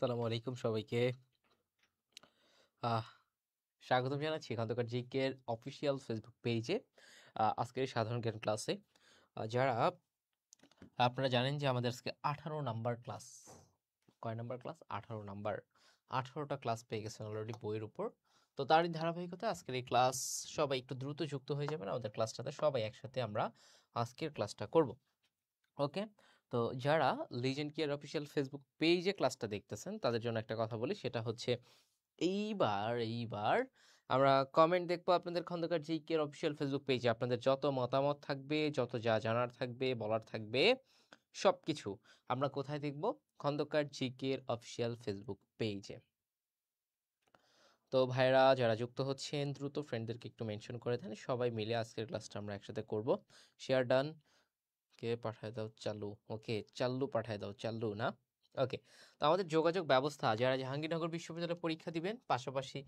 আসসালামু আলাইকুম সবাইকে। আহ স্বাগতম জানাচ্ছি খন্দকার জিকে এর অফিসিয়াল ফেসবুক পেজে আজকের এই সাধারণ জ্ঞান ক্লাসে। যারা আপনারা জানেন যে আমাদের আজকে 18 নাম্বার ক্লাস। কয় নাম্বার ক্লাস? 18 নাম্বার। 18টা ক্লাস পেয়ে গেছেন অলরেডি বইয়ের উপর। তো তারই ধারাবাহিকতা আজকের এই ক্লাস সবাই একটু দ্রুত যুক্ত হয়ে যাবেন আমাদের ক্লাসটাতে, সবাই একসাথে আমরা আজকের ক্লাসটা করব। ওকে, তো যারা লিজেন্ড কেয়ার অফিসিয়াল ফেসবুক পেজে ক্লাসটা দেখতেছেন তাদের জন্য একটা কথা বলি, সেটা হচ্ছে এইবার আমরা কমেন্ট দেখবো আপনাদের খন্দকার জিকে এর অফিসিয়াল ফেসবুক পেজে। আপনাদের যত মতামত থাকবে, যত যা জানার থাকবে, বলার থাকবে, সবকিছু আমরা কোথায় দেখব? খন্দকার জিকে এর অফিসিয়াল ফেসবুক পেজে। তো ভাইরা যারা যুক্ত হচ্ছেন দ্রুত ফ্রেন্ডদেরকে একটু মেনশন করে দেন, সবাই মিলে আজকের ক্লাসটা আমরা একসাথে করব। শেয়ার ডান, কে পাঠায় দাও চালু। ওকে, চাল্লু পাঠায় দাও, চাল্লু না। ওকে, তো আমাদের যোগাযোগ ব্যবস্থা, যারা জাহাঙ্গীরনগর বিশ্ববিদ্যালয়ে পরীক্ষা দিবেন, পাশাপাশি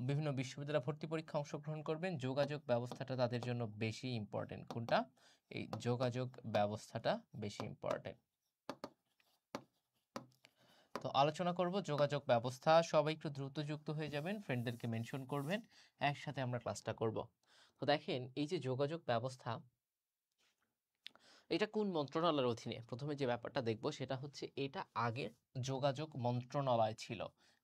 বিভিন্ন বিশ্ববিদ্যালয়ে ভর্তি পরীক্ষা অংশগ্রহণ করবেন, যোগাযোগ ব্যবস্থাটা তাদের জন্য বেশি ইম্পর্টেন্ট। কোনটা? এই যোগাযোগ ব্যবস্থাটা বেশি ইম্পর্টেন্ট। তো আলোচনা করব যোগাযোগ ব্যবস্থা। সবাই একটু দ্রুত যুক্ত হয়ে যাবেন, ফ্রেন্ডদেরকে মেনশন করবেন, একসাথে আমরা ক্লাসটা করব। তো দেখেন, এই যে যোগাযোগ ব্যবস্থা, এটা কোন মন্ত্রণালয়ের অধীনে? প্রথমে যে ব্যাপারটা দেখব সেটা হচ্ছে, এটা আগে যোগাযোগ মন্ত্রণালয় ছিল।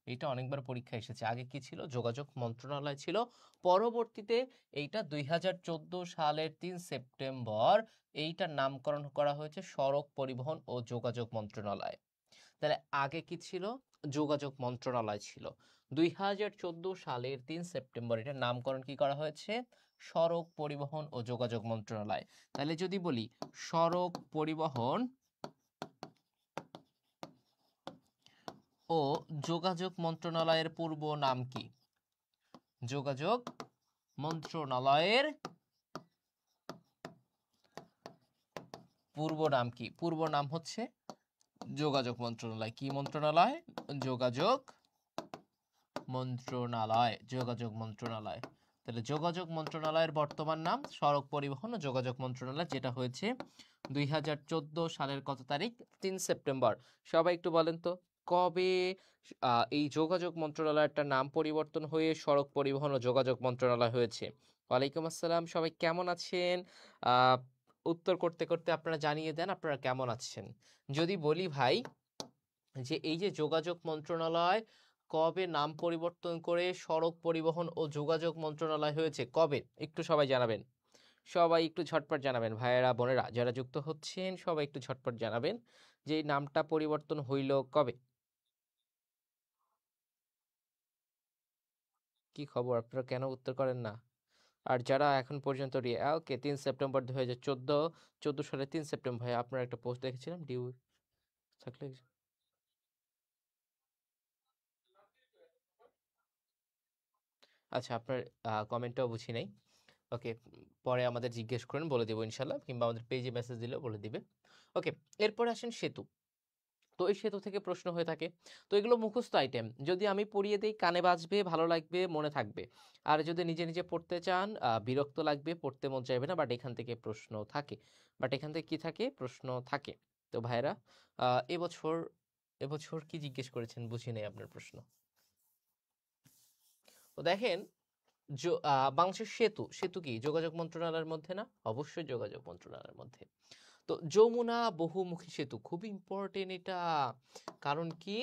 এটা অনেকবার পরীক্ষা এসেছে। আগে কি ছিল? যোগাযোগ মন্ত্রণালয় ছিল। পরবর্তীতে এইটা 2014 সালের 3 সেপ্টেম্বর এইটার নামকরণ করা হয়েছে সড়ক পরিবহন ও যোগাযোগ মন্ত্রণালয়। তাহলে আগে কি ছিল? যোগাযোগ মন্ত্রণালয় ছিল। 2014 সালের 3 সেপ্টেম্বর এটার নামকরণ কি করা হয়েছে? সড়ক পরিবহন ও যোগাযোগ মন্ত্রণালয়। তাহলে যদি বলি সড়ক পরিবহন ও যোগাযোগ মন্ত্রণালয়ের পূর্ব নাম কি? যোগাযোগ মন্ত্রণালয়ের পূর্ব নাম কি? পূর্ব নাম হচ্ছে যোগাযোগ মন্ত্রণালয়। কি মন্ত্রণালয়? যোগাযোগ মন্ত্রণালয়। যোগাযোগ মন্ত্রণালয়। তাহলে যোগাযোগ মন্ত্রণালয়ের বর্তমান নাম সড়ক পরিবহন ও যোগাযোগ মন্ত্রণালয়, যেটা হয়েছে 2014 সালের কত তারিখ? 3 সেপ্টেম্বর। সবাই একটু বলেন তো, কবে এই যোগাযোগ মন্ত্রণালয়টার নাম পরিবর্তন হয়ে সড়ক পরিবহন ও যোগাযোগ মন্ত্রণালয় হয়েছে? ওয়ালাইকুম আসসালাম, সবাই কেমন আছেন? আহ, উত্তর করতে করতে আপনারা জানিয়ে দেন আপনারা কেমন আছেন। যদি বলি ভাই যে এই যে যোগাযোগ মন্ত্রণালয় কবে নাম পরিবর্তন করে সড়ক পরিবহন ও যোগাযোগ মন্ত্রণালয় হয়েছে, কবে? একটু সবাই জানাবেন, সবাই একটু ঝটপট জানাবেন। ভাইয়েরা বোনেরা যারা যুক্ত হচ্ছেন সবাই একটু ঝটপট জানাবেন যে এই নামটা পরিবর্তন হইল কবে। কি খবর, আপনারা কেন উত্তর করেন না? আর যারা এখন পর্যন্ত ওকে, 3 সেপ্টেম্বর 2014 সালে 3 সেপ্টেম্বর। ভাই আপনার একটা পোস্ট দেখেছিলাম, ডিউ থাকলে। আচ্ছা, আপনার কমেন্টটাও বুঝি নাই। ওকে, পরে আমাদের জিজ্ঞেস করেন, বলে দেবো ইনশাল্লাহ, কিংবা আমাদের পেজে মেসেজ দিলেও বলে দিবে। ওকে, এরপরে আসেন সেতু। তো এই সেতু থেকে প্রশ্ন হয়ে থাকে। তো এগুলো মুখস্থ আইটেম, যদি আমি পড়িয়ে দিই কানে বাজবে, ভালো লাগবে, মনে থাকবে। আর যদি নিজে নিজে পড়তে চান বিরক্ত লাগবে, পড়তে মন চাইবে না, বাট এখান থেকে প্রশ্ন থাকে। বাট এখান থেকে কি থাকে? প্রশ্ন থাকে। তো ভাইরা এবছর এবছর কি জিজ্ঞেস করেছেন বুঝি নেই আপনার প্রশ্ন। তো দেখেন, বাংলাদেশের সেতু, সেতু কি যোগাযোগ মন্ত্রণালয়ের মধ্যে না? অবশ্যই যোগাযোগ মন্ত্রণালয়ের মধ্যে। তো যমুনা বহুমুখী সেতু খুব ইম্পর্টেন্ট এটা। কারণ কি,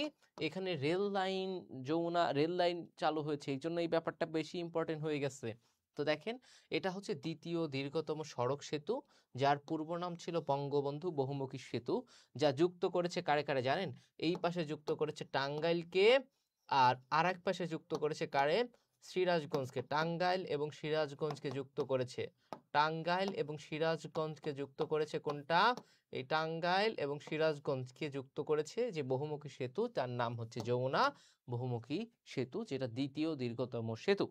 এখানে rail line, Jamuna rail line চালু হয়েছে, এই জন্য এই ব্যাপারটা বেশি ইম্পর্টেন্ট হয়ে গেছে। তো দেখেন, এটা হচ্ছে দ্বিতীয় দীর্ঘতম সড়ক সেতু, যার পূর্ব নাম ছিল বঙ্গবন্ধু বহুমুখী সেতু, যা যুক্ত করেছে কারে কারে জানেন? এই পাশে যুক্ত করেছে টাঙ্গাইলকে, আর আরেক পাশে যুক্ত করেছে কারে? সিরাজগঞ্জকে। টাঙ্গাইল এবং সিরাজগঞ্জকে যুক্ত করেছে। টাঙ্গাইল এবং সিরাজগঞ্জকে যুক্ত করেছে কোনটা? এই টাঙ্গাইল এবং সিরাজগঞ্জকে যুক্ত করেছে যে বহুমুখী সেতু, তার নাম হচ্ছে যমুনা বহুমুখী সেতু, যেটা দ্বিতীয় দীর্ঘতম সেতু।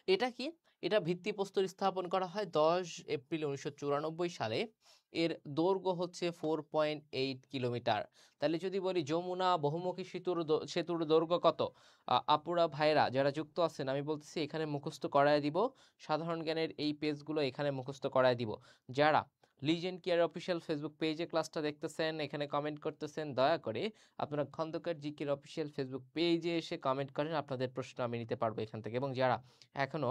এটা কি? এটা ভিত্তিপ্রস্তর স্থাপন করা হয় 10 এপ্রিল 1994 সালে। এর দৈর্ঘ্য হচ্ছে 4.8 কিলোমিটার। তাহলে যদি বলি যমুনা বহুমুখী সেতুর দৈর্ঘ্য কত? আপুরা ভাইরা যারা যুক্ত আছেন, আমি বলতেছি এখানে মুখস্থ করায় দিব। সাধারণ জ্ঞানের এই পেজগুলো এখানে মুখস্থ করায় দিব। যারা লিজেন্ড কেয়ার অফিসিয়াল ফেসবুক পেজে ক্লাসটা দেখতেছেন, এখানে কমেন্ট করতেছেন, দয়া করে আপনারা খন্দকার জিকের অফিসিয়াল ফেসবুক পেজে এসে কমেন্ট করেন, আপনাদের প্রশ্ন আমি নিতে পারবো এখান থেকে। এবং যারা এখনো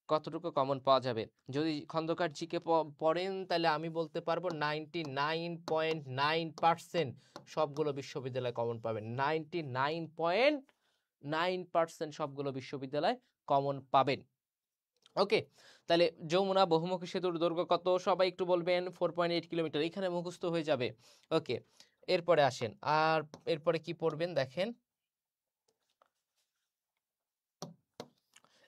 কতটুকু কমন পাওয়া যাবে, যদি খন্দকার জিকে পড়েন তাহলে আমি বলতে পারবো 99.9% সবগুলো বিশ্ববিদ্যালয় কমন পাবেন। 99.9% সবগুলো বিশ্ববিদ্যালয় কমন পাবেন। ওকে, তাহলে যমুনা বহুমুখী সেতুর দৈর্ঘ্য কত? সবাই একটু বলবেন 4.8 কিলোমিটার। এখানে মুখস্থ হয়ে যাবে। ওকে, এরপরে আসেন, আর এরপরে কি পড়বেন দেখেন।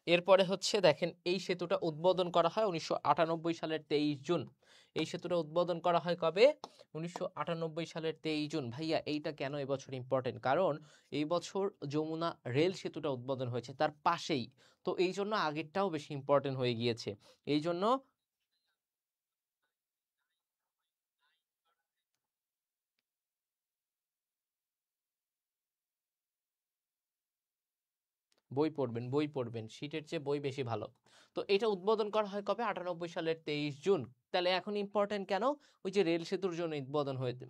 এরপরে হচ্ছে দেখেন, এই সেতুটা উদ্বোধন করা হয় 1998 সালের 23 জুন। এই সেতুটা উদ্বোধন করা হয় কবে? 1998 সালের 23 জুন। ভাইয়া এইটা কেন এবছর ইম্পর্টেন্ট? কারণ এই বছর যমুনা রেল সেতুটা উদ্বোধন হয়েছে তার পাশেই, তো এই জন্য আগেরটাও বেশি ইম্পর্টেন্ট হয়ে গিয়েছে। এই জন্য বই পড়বেন, শীটের চেয়ে বই বেশি ভালো। তো এটা উদ্বোধন করা হয় কবে? 98 সালের 23 জুন। তাহলে এখন ইম্পর্টেন্ট কেন? ওই যে রেল সেতুর জন্য উদ্বোধন হয়েছে।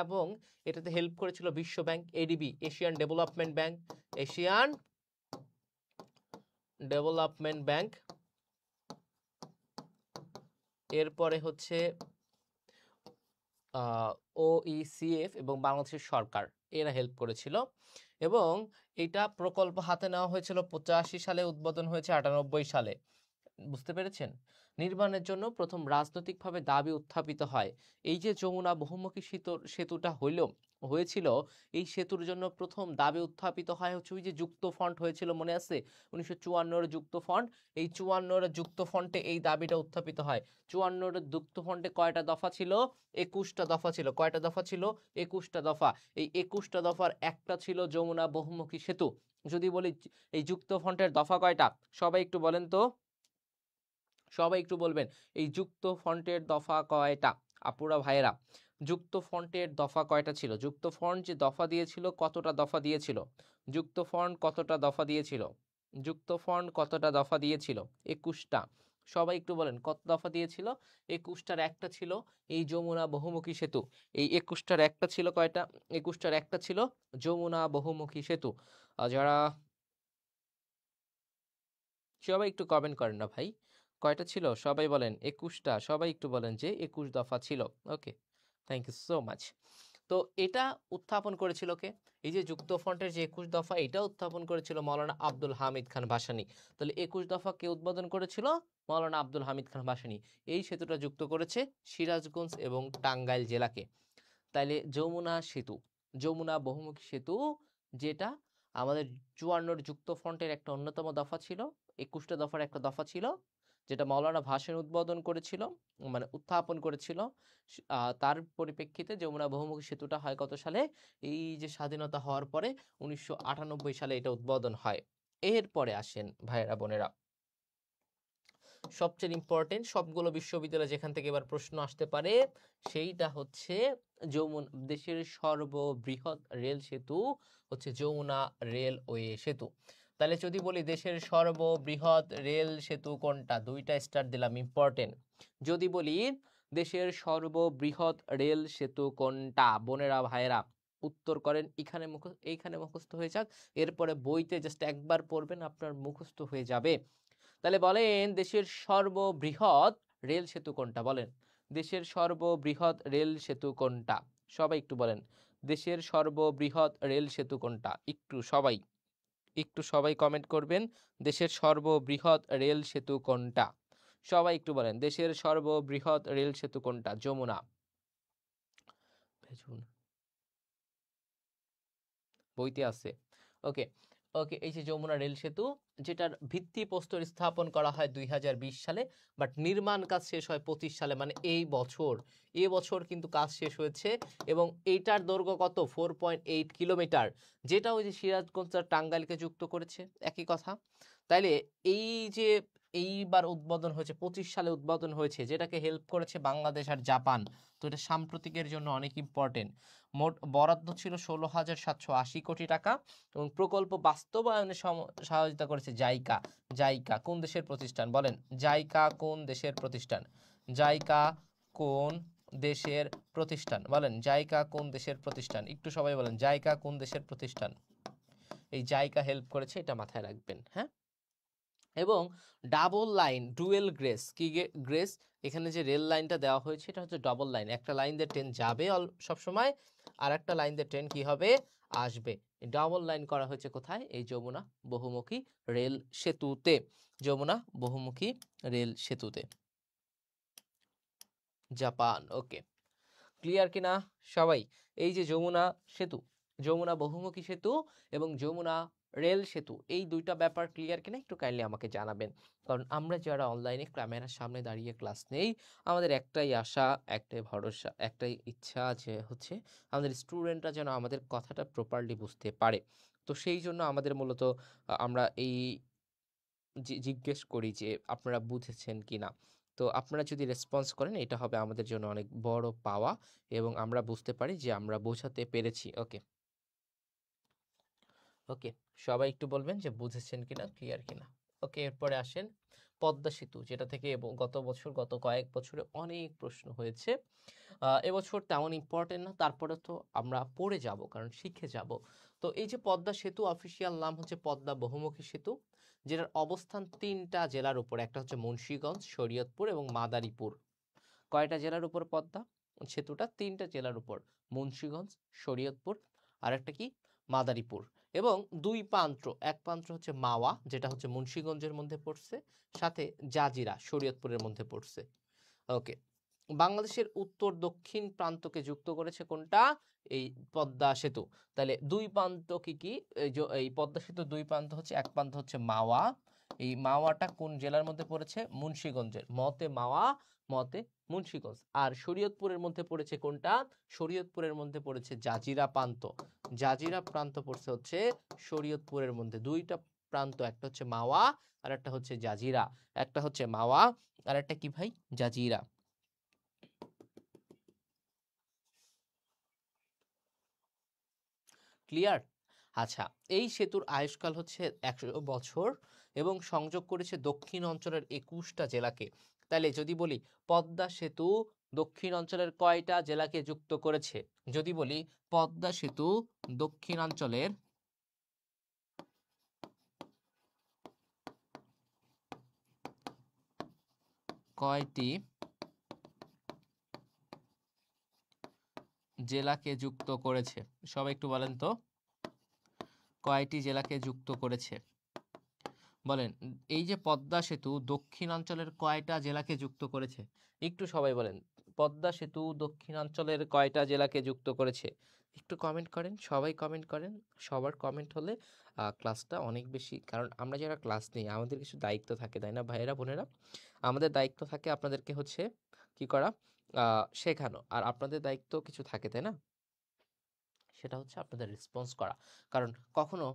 এবং এটাতে হেল্প করেছিল বিশ্ব bank, ADB, Asian development bank, Asian development bank, এরপরে হচ্ছে ওইসিএফ এবং বাংলাদেশের সরকার, এরা হেল্প করেছিল। এবং এটা প্রকল্প হাতে নেওয়া হয়েছিল 85 সালে, উদ্বোধন হয়েছে 98 সালে। বুঝতে পেরেছেন? নির্মাণের জন্য প্রথম রাজনৈতিকভাবে দাবি উত্থাপিত হয়। এই যে যমুনা বহুমুখী সেতুটা হয়েছিল, এই সেতুর জন্য প্রথম দাবি উত্থাপিত হয় হচ্ছে ওই যে যুক্ত ফ্রন্ট হয়েছিল, মনে আছে? 1954 যুক্ত ফ্রন্ট। এই 54 যুক্ত ফ্রন্টে এই দাবিটা উত্থাপিত হয়। 54 যুক্ত ফ্রন্টে কয়টা দফা ছিল? 21টা দফা ছিল। কয়টা দফা ছিল? 21টা দফা। এই 21টা দফার একটা ছিল যমুনা বহুমুখী সেতু। যদি বলি এই যুক্ত ফ্রন্টের দফা কয়টা, সবাই একটু বলেন তো। সবাই একটু বলবেন এই যুক্ত ফন্টের দফা কয়টা? আপুরা ভাইয়েরা, যুক্ত ফন্টের দফা কয়টা ছিল? যুক্ত ফন্ট যে দফা দিয়েছিল, কতটা দফা দিয়েছিল? যুক্ত ফন্ট কতটা দফা দিয়েছিল? যুক্ত ফন্ট কতটা দফা দিয়েছিল? 21টা। সবাই একটু বলেন কত দফা দিয়েছিল? 21টার একটা ছিল এই যমুনা বহুমুখী সেতু। এই 21টার একটা ছিল কয়টা? 21টার একটা ছিল যমুনা বহুমুখী সেতু। যারা সবাই একটু কমেন্ট করেন না ভাই, কয়টা ছিল সবাই বলেন? 21টা। সবাই একটু বলেন যে 21 দফা ছিল। ওকে, থ্যাংক ইউ সো মাচ। তো এটা উত্থাপন করেছিল কে? এই যে যুক্ত ফ্রন্টের যে 21 দফা, এটা উত্থাপন করেছিল মৌলানা আব্দুল হামিদ খান ভাসানী। তাহলে 21 দফা কে উদ্বোধন করেছিল? মৌলানা আব্দুল হামিদ খান ভাসানী। এই সেতুটা যুক্ত করেছে সিরাজগঞ্জ এবং টাঙ্গাইল জেলাকে। তাইলে যমুনা সেতু, যমুনা বহুমুখী সেতু, যেটা আমাদের 54 যুক্ত ফ্রন্টের একটা অন্যতম দফা ছিল, 21টা দফার একটা দফা ছিল, যেটা মাওলানা ভাসানী উদ্বোধন করেছিল, মানে উত্থাপন করেছিল। তার পরিপ্রেক্ষিতে যমুনা বহুমুখী সেতুটা হয় কত সালে? এই যে স্বাধীনতা হওয়ার পরে 1998 সালে এটা উদ্বোধন হয়। এরপরে আসেন ভাইয়েরা বোনেরা, সবচেয়ে ইম্পর্টেন্ট, সবগুলো বিশ্ববিদ্যালয় যেখান থেকে এবার প্রশ্ন আসতে পারে, সেইটা হচ্ছে দেশের সর্ববৃহৎ রেল সেতু হচ্ছে যমুনা রেলওয়ে সেতু। তাহলে যদি বলি দেশের সর্ববৃহৎ রেল সেতু কোনটা, দুইটা স্টার দিলাম, ইম্পর্টেন্ট। যদি বলি দেশের সর্ববৃহৎ রেল সেতু কোনটা, বোনেরা ভাইয়েরা উত্তর করেন। এইখানে মুখস্থ হয়ে যাক, এরপরে বইতে জাস্ট একবার পড়বেন, আপনার মুখস্থ হয়ে যাবে। তাহলে বলেন দেশের সর্ববৃহৎ রেল সেতু কোনটা? বলেন দেশের সর্ববৃহৎ রেল সেতু কোনটা? সবাই একটু বলেন দেশের সর্ববৃহৎ রেল সেতু কোনটা? একটু সবাই কমেন্ট করবেন, দেশের সর্ববৃহৎ রেল সেতু কোনটা? সবাই একটু বলেন দেশের সর্ববৃহৎ রেল সেতু কোনটা? যমুনা। বইতে আছে। ওকে, ওকে, এই যে যমুনা রেল সেতু, যেটার ভিত্তিপ্রস্তর স্থাপন করা হয় 2020 সালে, বাট নির্মাণ কাজ শেষ হয় 25 সালে, মানে এই বছর কিন্তু কাজ শেষ হয়েছে। এবং এইটার দৈর্ঘ্য কত? 4.8 কিলোমিটার, যেটা ওই যে সিরাজগঞ্জ আর টাঙ্গাইলকে যুক্ত করেছে, একই কথা। তাইলে এই যে এইবার উদ্বোধন হয়েছে, 25 সালে উদ্বোধন হয়েছে, যেটাকে হেল্প করেছে বাংলাদেশ আর জাপান। তো এটা সাম্প্রতিকের জন্য অনেক ইম্পর্টেন্ট। মোট বরাদ্দ ছিল 16,780 কোটি টাকা, এবং প্রকল্প বাস্তবায়নে সহযোগিতা করেছে জাইকা। জাইকা কোন দেশের প্রতিষ্ঠান? বলেন জাইকা কোন দেশের প্রতিষ্ঠান? জাইকা কোন দেশের প্রতিষ্ঠান? বলেন জাইকা কোন দেশের প্রতিষ্ঠান? একটু সবাই বলেন জাইকা কোন দেশের প্রতিষ্ঠান? এই জাইকা হেল্প করেছে, এটা মাথায় রাখবেন। হ্যাঁ, এবং ডাবল লাইন ডুয়েল গ্রেস কি গ্রেস, এখানে যে রেল লাইনটা দেওয়া হয়েছে এটা হচ্ছে ডবল লাইন, একটা লাইন দিয়ে ট্রেন যাবে সব সময়, আর একটা লাইন দিয়ে ট্রেন কি হবে, আসবে। ডাবল লাইন করা হয়েছে কোথায়? এই যমুনা বহুমুখী রেল সেতুতে, যমুনা বহুমুখী রেল সেতুতে, জাপান। ওকে, ক্লিয়ার কিনা সবাই? এই যে যমুনা সেতু, যমুনা বহুমুখী সেতু এবং যমুনা রেল সেতু, এই দুইটা ব্যাপার ক্লিয়ার কিনা একটু কাইন্ডলি আমাকে জানাবেন। কারণ আমরা যারা অনলাইনে ক্যামেরার সামনে দাঁড়িয়ে ক্লাস নেই, আমাদের একটাই আশা, একটাই ভরসা, একটাই ইচ্ছা, যে হচ্ছে আমাদের স্টুডেন্টরা যেন আমাদের কথাটা প্রপারলি বুঝতে পারে। তো সেই জন্য আমাদের মূলত আমরা এই জিজ্ঞেস করি যে আপনারা বুঝেছেন কিনা। তো আপনারা যদি রেসপন্স করেন, এটা হবে আমাদের জন্য অনেক বড় পাওয়া, এবং আমরা বুঝতে পারি যে আমরা বোঝাতে পেরেছি। ওকে ওকে, সবাই একটু বলবেন যে বুঝেছেন কিনা, ক্লিয়ার কিনা। ওকে, এরপরে আসেন পদ্মা সেতু, যেটা থেকে গত বছর, গত কয়েক বছরে অনেক প্রশ্ন হয়েছে। এবছর তেমন ইম্পর্টেন্ট না, তারপরে তো আমরা পড়ে যাব, কারণ শিখে যাব। তো এই যে পদ্মা সেতু, অফিসিয়াল নাম হচ্ছে পদ্মা বহুমুখী সেতু, যেটার অবস্থান তিনটা জেলার উপর, একটা হচ্ছে মুন্সিগঞ্জ, শরীয়তপুর এবং মাদারীপুর। কয়টা জেলার উপর পদ্মা সেতুটা? তিনটা জেলার উপর, মুন্সিগঞ্জ, শরীয়তপুর, আর একটা কি, মাদারীপুর। এবং দুই প্রান্ত, এক প্রান্ত হচ্ছে মাওয়া, যেটা হচ্ছে মুন্সিগঞ্জের মধ্যে পড়ছে, সাথে জাজিরা শরীয়তপুরের মধ্যে পড়ছে। ওকে, বাংলাদেশের উত্তর দক্ষিণ প্রান্তকে যুক্ত করেছে কোনটা? এই পদ্মা সেতু। তাহলে দুই প্রান্ত কি কি? এই পদ্মা সেতু দুই প্রান্ত হচ্ছে, এক প্রান্ত হচ্ছে মাওয়া, এই মাওয়াটা কোন জেলার মধ্যে পড়েছে? মুন্সিগঞ্জের, মতে মাওয়া, মতে মুন্সিগঞ্জ। আর শরীয়তপুরের মধ্যে পড়েছে কোনটা? শরীয়তপুরের মধ্যে পড়েছে জাজিরা প্রান্ত, জাজিরা প্রান্ত পড়ছে হচ্ছে শরীয়তপুরের মধ্যে। দুইটা প্রান্ত, একটা হচ্ছে মাওয়া আর একটা হচ্ছে জাজিরা, একটা হচ্ছে মাওয়া আর একটা কি ভাই, জাজিরা। ক্লিয়ার? আচ্ছা, এই সেতুর আয়ুষ্কাল হচ্ছে 100 বছর এবং সংযোগ করেছে দক্ষিণ অঞ্চলের 21টা জেলাকে। তাহলে যদি বলি পদ্মা সেতু দক্ষিণ অঞ্চলের কয়টা জেলাকে যুক্ত করেছে? যদি বলি পদ্মা সেতু দক্ষিণাঞ্চলের কয়টি জেলাকে যুক্ত করেছে? সবাই একটু বলেন তো, কয়টি জেলাকে যুক্ত করেছে? বলেন, এই যে পদ্মা সেতু দক্ষিণাঞ্চলের কয়টা জেলাকে যুক্ত করেছে? একটু সবাই বলেন, পদ্মা সেতু দক্ষিণাঞ্চলের কয়টা জেলাকে যুক্ত করেছে? একটু কমেন্ট করেন, সবাই কমেন্ট করেন। সবার কমেন্ট হলে ক্লাসটা অনেক বেশি, কারণ আমরা যারা ক্লাস নিই আমাদের কিছু দায়িত্ব থাকে, তাই না ভাইয়েরা বোনেরা? আমাদের দায়িত্ব থাকে আপনাদেরকে হচ্ছে কি করা, শেখানো, আর আপনাদের দায়িত্ব কিছু থাকে, তাই না? সেটা হচ্ছে আপনাদের রেসপন্স করা। কারণ কখনো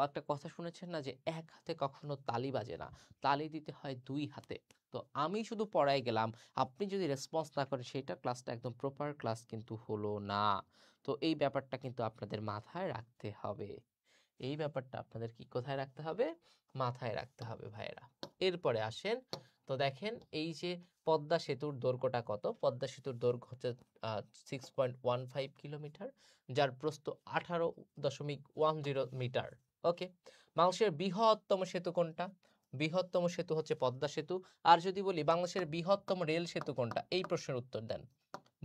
একটা কথা শুনেছেন না, যে এক হাতে কখনো তালি বাজে না, তালি দিতে হয় দুই হাতে। তো আমি শুধু পড়াই গেলাম, আপনি যদি রেসপন্স না করেন, সেটা ক্লাসটা একদম প্রপার ক্লাস কিন্তু হলো না। তো এই ব্যাপারটা কিন্তু আপনাদের মাথায় রাখতে হবে, এই ব্যাপারটা আপনাদের কি কোথায় রাখতে হবে, মাথায় রাখতে হবে ভাইয়েরা। এরপরে আসেন, তো দেখেন এই যে পদ্মা সেতুর দৈর্ঘ্যটা কত? পদ্মা সেতুর দৈর্ঘ্য হচ্ছে 6.15 কিলোমিটার, যার প্রস্থ 18.10 মিটার। ওকে, বাংলাদেশের বৃহত্তম সেতু কোনটা? বৃহত্তম সেতু হচ্ছে পদ্মা সেতু। আর যদি বলি বাংলাদেশের বৃহত্তম রেল সেতু কোনটা, এই প্রশ্নের উত্তর দেন।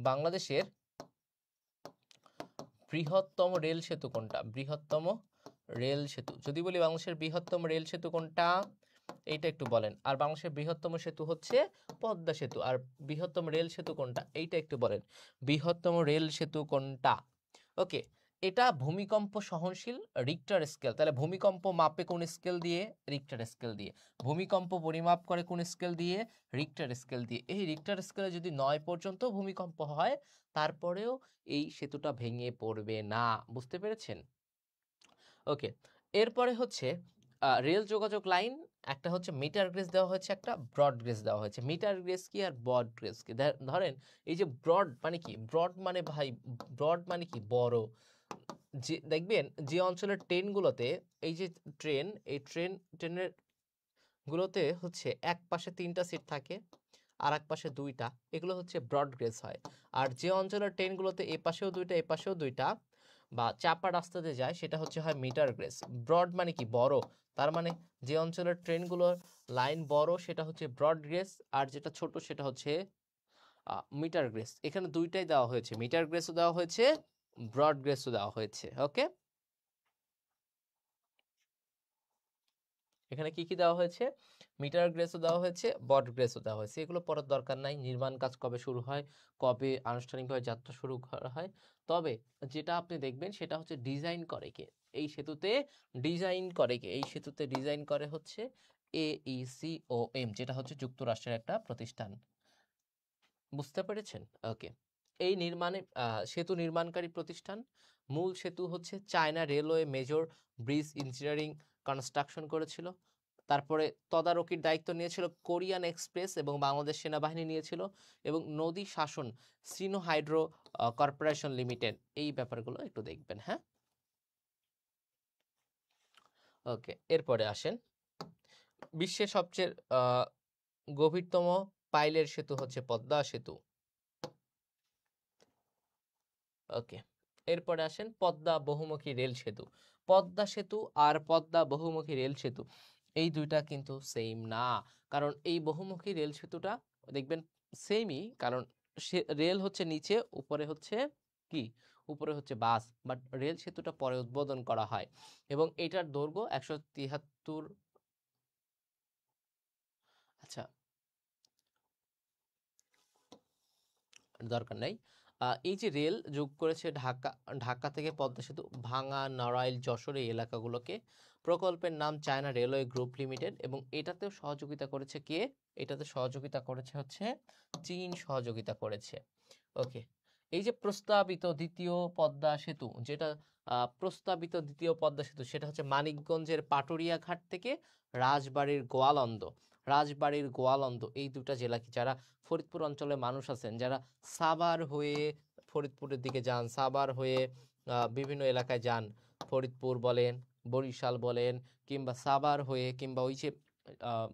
বাংলাদেশের বৃহত্তম রেল সেতু কোনটা? বৃহত্তম রেল সেতু, যদি বলি বাংলাদেশের বৃহত্তম রেল সেতু কোনটা, এইটা একটু বলেন। আর বাংলাদেশের বৃহত্তম সেতু হচ্ছে পদ্মা সেতু, আর বৃহত্তম রেল সেতু কোনটা, এইটা একটু বলেন। বৃহত্তম রেল সেতু কোনটা? ওকে, এটা ভূমিকম্প সহনশীল, রিক্টার স্কেল। তাহলে ভূমিকম্প মাপে কোন স্কেল দিয়ে? রিক্টার স্কেল দিয়ে। ভূমিকম্প পরিমাপ করে কোন স্কেল দিয়ে? রিক্টার স্কেল দিয়ে। এই রিক্টার স্কেলে যদি 9 পর্যন্ত ভূমিকম্প হয়, তারপরেও এই সেতুটা ভেঙে পড়বে না। বুঝতে পেরেছেন? ওকে, এরপরে হচ্ছে রেল যোগাযোগ লাইন, একটা হচ্ছে মিটার গেজ দেওয়া হয়েছে, একটা ব্রড গেজ দেওয়া হয়েছে। মিটার গেজ কি আর ব্রড গেজ কি? ধরেন এই যে ব্রড মানে কি? ব্রড মানে ভাই, ব্রড মানে কি? বড়। যে দেখবেন যে অঞ্চলের ট্রেনগুলোতে, এই যে ট্রেন, এই ট্রেনের গুলোতে হচ্ছে এক পাশে 3টা সিট থাকে, আর এক পাশে দুইটা, এগুলো হচ্ছে ব্রড গেজ হয়। আর যে অঞ্চলের ট্রেনগুলোতে এ পাশেও দুইটা এ পাশেও দুইটা বা চাপা রাস্তাতে যায় সেটা হচ্ছে হয় মিটার গ্রেজ। ব্রড মানে কি বড়, তার মানে যে অঞ্চলের ট্রেনগুলোর লাইন বড় সেটা হচ্ছে ব্রড গেজ, আর যেটা ছোট সেটা হচ্ছে মিটার গ্রেজ। এখানে দুইটাই দেওয়া হয়েছে, মিটার গ্রেজও দেওয়া হয়েছে, ব্রড গ্রেজও দেওয়া হয়েছে। ওকে, এখানে কি কি দেওয়া হয়েছে, মিটার গ্রেসও দেওয়া হয়েছে, বড গ্রেসও দেওয়া হয়েছে। এগুলো পড়ার দরকার নাই, নির্মাণ কাজ কবে শুরু হয়, কবে আনুষ্ঠানিকভাবে যাত্রা শুরু করা হয়। তবে যেটা আপনি দেখবেন সেটা হচ্ছে ডিজাইন করে কে, এই সেতুতে ডিজাইন করে কে, এই সেতুতে ডিজাইন করে হচ্ছে AECOM, যেটা হচ্ছে যুক্তরাষ্ট্রের একটা প্রতিষ্ঠান। বুঝতে পেরেছেন? ওকে, এই নির্মাণে সেতু নির্মাণকারী প্রতিষ্ঠান, মূল সেতু হচ্ছে China railway major bridge engineering construction করেছিল। তারপরে তদারকির দায়িত্ব নিয়েছিল কোরিয়ান এক্সপ্রেস এবং বাংলাদেশ সেনাবাহিনী নিয়েছিল, এবং নদী শাসন সিনো হাইড্রো কর্পোরেশন লিমিটেড। এই ব্যাপারগুলো একটু দেখবেন। হ্যাঁ, ওকে, এরপরে আসেন, বিশ্বের সবচেয়ে গভীরতম পাইলের সেতু হচ্ছে পদ্মা সেতু। ওকে, এরপরে আসেন পদ্মা বহুমুখী রেল সেতু। পদ্মা সেতু আর পদ্মা বহুমুখী রেল সেতু এই দুইটা কিন্তু সেম না, কারণ এই বহুমুখী রেল সেতুটা দেখবেন সেমই, কারণ রেল হচ্ছে নিচে, উপরে হচ্ছে কি, উপরে হচ্ছে বাস, বাট রেল সেতুটা পরে উদ্বোধন করা হয় এবং এটার দৈর্ঘ্য 173। আচ্ছা, দরকার নাই। এই যে রেল যোগ করেছে ঢাকা, ঢাকা থেকে পদ্মা সেতু ভাঙা, নড়াইল, যশোর এই এলাকাগুলোকে, প্রকল্পের নাম চায়না রেলওয়ে গ্রুপ লিমিটেড, এবং এটাতেও সহযোগিতা করেছে কে, এটাতে সহযোগিতা করেছে হচ্ছে চীন সহযোগিতা করেছে। ওকে, এই যে প্রস্তাবিত দ্বিতীয় পদ্মা সেতু, যেটা প্রস্তাবিত দ্বিতীয় পদ্মা সেতু সেটা হচ্ছে মানিকগঞ্জের পাটুরিয়া ঘাট থেকে রাজবাড়ির গোয়ালন্দ, রাজবাড়ির গোয়ালন্দ এই দুটা জেলা, যারা ফরিদপুর অঞ্চলে মানুষ আছেন, যারা সাভার হয়ে ফরিদপুরের দিকে যান, সাভার হয়ে বিভিন্ন এলাকায় যান, ফরিদপুর বলেন, বরিশাল বলেন, কিংবা সাভার হয়ে, কিংবা ওই যে আহ,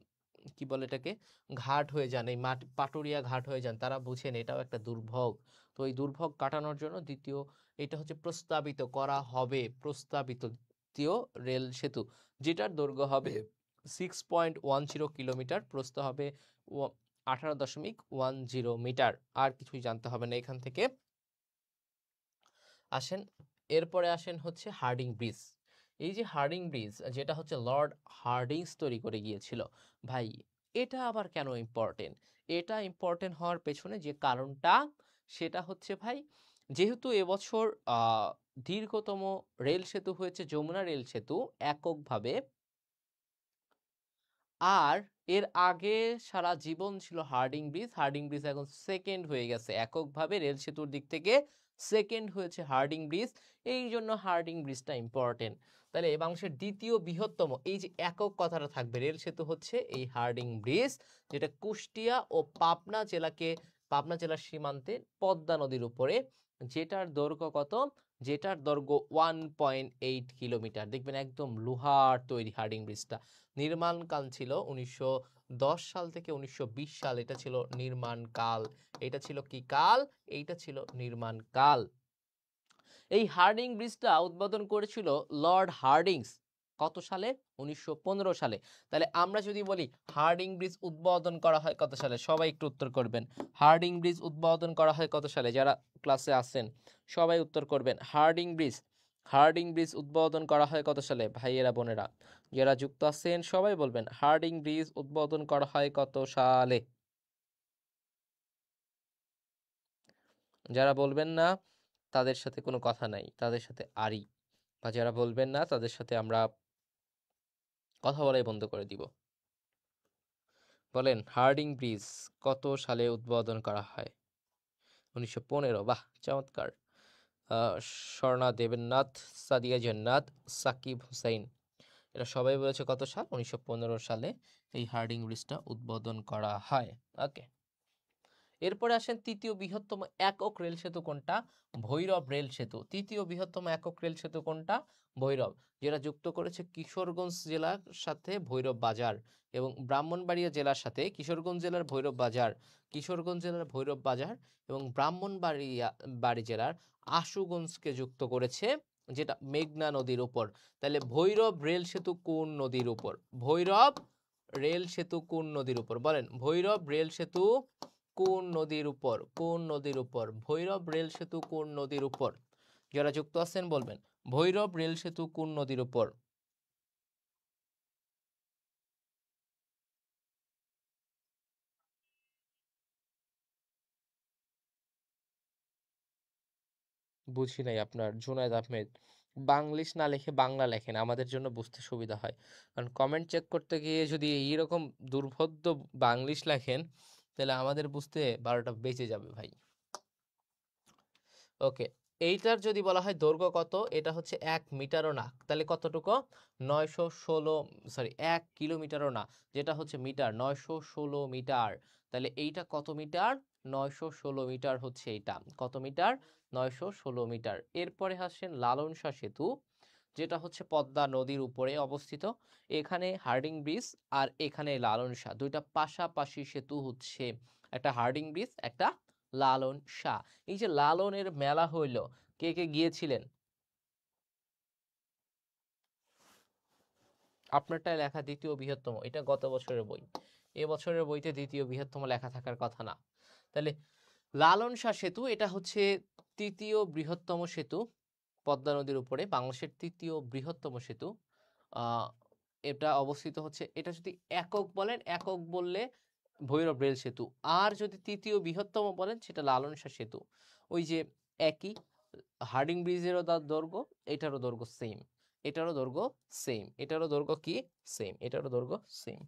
কি বলে এটাকে, ঘাট হয়ে যান, এই পাটুরিয়া ঘাট হয়ে যান, তারা বুঝেন এটাও একটা দুর্ভোগ। তো এই দুর্ভোগ কাটানোর জন্য দ্বিতীয়, এটা হচ্ছে প্রস্তাবিত করা হবে, প্রস্তাবিত দ্বিতীয় রেল সেতু, যেটার দৈর্ঘ্য হবে 6.10 কিলোমিটার, প্রস্থ হবে 18.10 মিটার। আর কিছুই জানতে হবে না এখান থেকে। আসেন, এরপরে আসেন হচ্ছে হার্ডিং ব্রিজ। এই যে হার্ডিং ব্রিজ, যেটা হচ্ছে লর্ড হার্ডিংস তৈরি করে গিয়েছিল, ভাই এটা আবার কেন ইম্পর্টেন্ট? এটা ইম্পর্টেন্ট হওয়ার পেছনে যে কারণটা সেটা হচ্ছে ভাই, যেহেতু এবছর দীর্ঘতম রেল সেতু হয়েছে যমুনা রেল সেতু এককভাবে, আর এর আগে সারা জীবন ছিল হার্ডিং ব্রিজ, হার্ডিং ব্রিজ এখন সেকেন্ড হয়ে গেছে এককভাবে রেল সেতুর দিক থেকে, সেকেন্ড হয়েছে হার্ডিং ব্রিজ, এই জন্য হার্ডিং ব্রিজটা ইম্পর্টেন্ট। তাহলে এই বাংলাদেশের দ্বিতীয় বৃহত্তম, এই যে একক কথাটা থাকবে, রেল সেতু হচ্ছে এই হার্ডিং ব্রিজ, যেটা কুষ্টিয়া ও পাবনা জেলাকে, পাবনা জেলার সীমান্তে পদ্মা নদীর উপরে, যেটার দৈর্ঘ্য কত, যেটার দৈর্ঘ্য 1.8 কিলোমিটার। দেখবেন একদম লোহার তৈরি হার্ডিং ব্রিজটা, নির্মাণকাল ছিল 1910 সাল থেকে 1920 সাল, এটা ছিল নির্মাণ কাল। এটা ছিল কি কাল, এইটা ছিল নির্মাণ কাল। এই হার্ডিং ব্রিজটা উদ্বোধন করেছিল লর্ড হার্ডিংস, কত সালে, 1915 সালে। তাহলে আমরা যদি বলি হার্ডিং ব্রিজ উদ্বোধন করা হয় কত সালে, সবাই একটু উত্তর করবেন। হার্ডিং ব্রিজ উদ্বোধন করা হয় কত সালে, যারা ক্লাসে আছেন সবাই উত্তর করবেন। হার্ডিং ব্রিজ, হার্ডিং ব্রিজ উদ্বোধন করা হয় কত সালে, ভাইয়েরা বোনেরা যারা যুক্ত আছেন সবাই বলবেন হার্ডিং ব্রিজ উদ্বোধন করা হয় কত সালে। যারা বলবেন না তাদের সাথে কোনো কথা নাই, তাদের সাথে আরি, বা যারা বলবেন না তাদের সাথে আমরা কথা বলাই বন্ধ করে দিব। বলেন হার্ডিং ব্রিজ কত সালে উদ্বোধন করা হয়? 1915, বাহ চমৎকার। স্বর্ণা দেবেন্নাথ, সাদিয়া জান্নাত, সাকিব হুসাইন, এরা সবাই বলেছে কত সাল, 1915 সালে এই হার্ডিং ব্রিজটা উদ্বোধন করা হয়। ওকে, এরপরে আসেন তৃতীয় বৃহত্তম একক রেল সেতু কোনটা? ভৈরব রেল সেতু। তৃতীয় বৃহত্তম একক রেল সেতু কোনটা? ভৈরব, যেটা যুক্ত করেছে কিশোরগঞ্জ জেলার সাথে ভৈরব বাজার এবং ব্রাহ্মণবাড়িয়া জেলার সাথে কিশোরগঞ্জ জেলার ভৈরব বাজার, কিশোরগঞ্জ জেলার ভৈরব বাজার এবং বাড়ি জেলার আশুগঞ্জকে যুক্ত করেছে, যেটা মেঘনা নদীর উপর। তাহলে ভৈরব রেল সেতু কোন নদীর উপর? ভৈরব রেল সেতু কোন নদীর উপর? বলেন, ভৈরব রেল সেতু কোন নদীর উপর? কোন নদীর উপর ভৈরব রেল সেতু কোন নদীর উপর? যারা যুক্ত আছেন বলবেন, ভৈরব রেল সেতু কোন নদীর উপর? বুঝি নাই আপনার, জুনায়েদ আহমেদ। বাংলিশ না লিখে বাংলা লেখেন, আমাদের জন্য বুঝতে সুবিধা হয়। কারণ কমেন্ট চেক করতে গিয়ে যদি এইরকম দুর্ভেদ্য বাংলিশ লেখেন, তাহলে আমাদের বুঝতে 12টা বেঁচে যাবে ভাই। ওকে, এইটার যদি বলা হয় দৈর্ঘ্য কত, এটা হচ্ছে 1 মিটারও না, তাহলে কতটুকু? 916, সরি 1 কিলোমিটারও না, যেটা হচ্ছে মিটার, 916 মিটার। তাহলে এইটা কত মিটার? 916 মিটার হচ্ছে এইটা। কত মিটার? 916 মিটার। এরপরে আসেন লালন শাহ সেতু, যেটা হচ্ছে পদ্মা নদীর উপরে অবস্থিত। এখানে হার্ডিং ব্রিজ আর এখানে লালন শাহ, দুইটা পাশাপাশি সেতু হচ্ছে, একটা হার্ডিং ব্রিজ, একটা লালন শাহ। এই যে লালনের মেলা হইল, কে কে গিয়েছিলেন? আপনারটাই লেখা দ্বিতীয় বৃহত্তম, এটা গত বছরের বই, এবছরের বইতে দ্বিতীয় বৃহত্তম লেখা থাকার কথা না। তাহলে লালন শাহ সেতু, এটা হচ্ছে তৃতীয় বৃহত্তম সেতু পদ্মা নদীর উপরে, বাংলাদেশের তৃতীয় বৃহত্তম সেতু। আহ এটা অবস্থিত হচ্ছে, এটা যদি একক বলেন, একক বললে ভৈরব রেল সেতু, আর যদি তৃতীয় বৃহত্তম বলেন সেটা লালন শাহ সেতু। ওই যে একই, হার্ডিং ব্রিজেরও তার দৈর্ঘ্য, এটারও দৈর্ঘ্য সেম, এটারও দৈর্ঘ্য সেম, এটারও দৈর্ঘ্য কি সেম, এটারও দৈর্ঘ্য সেম।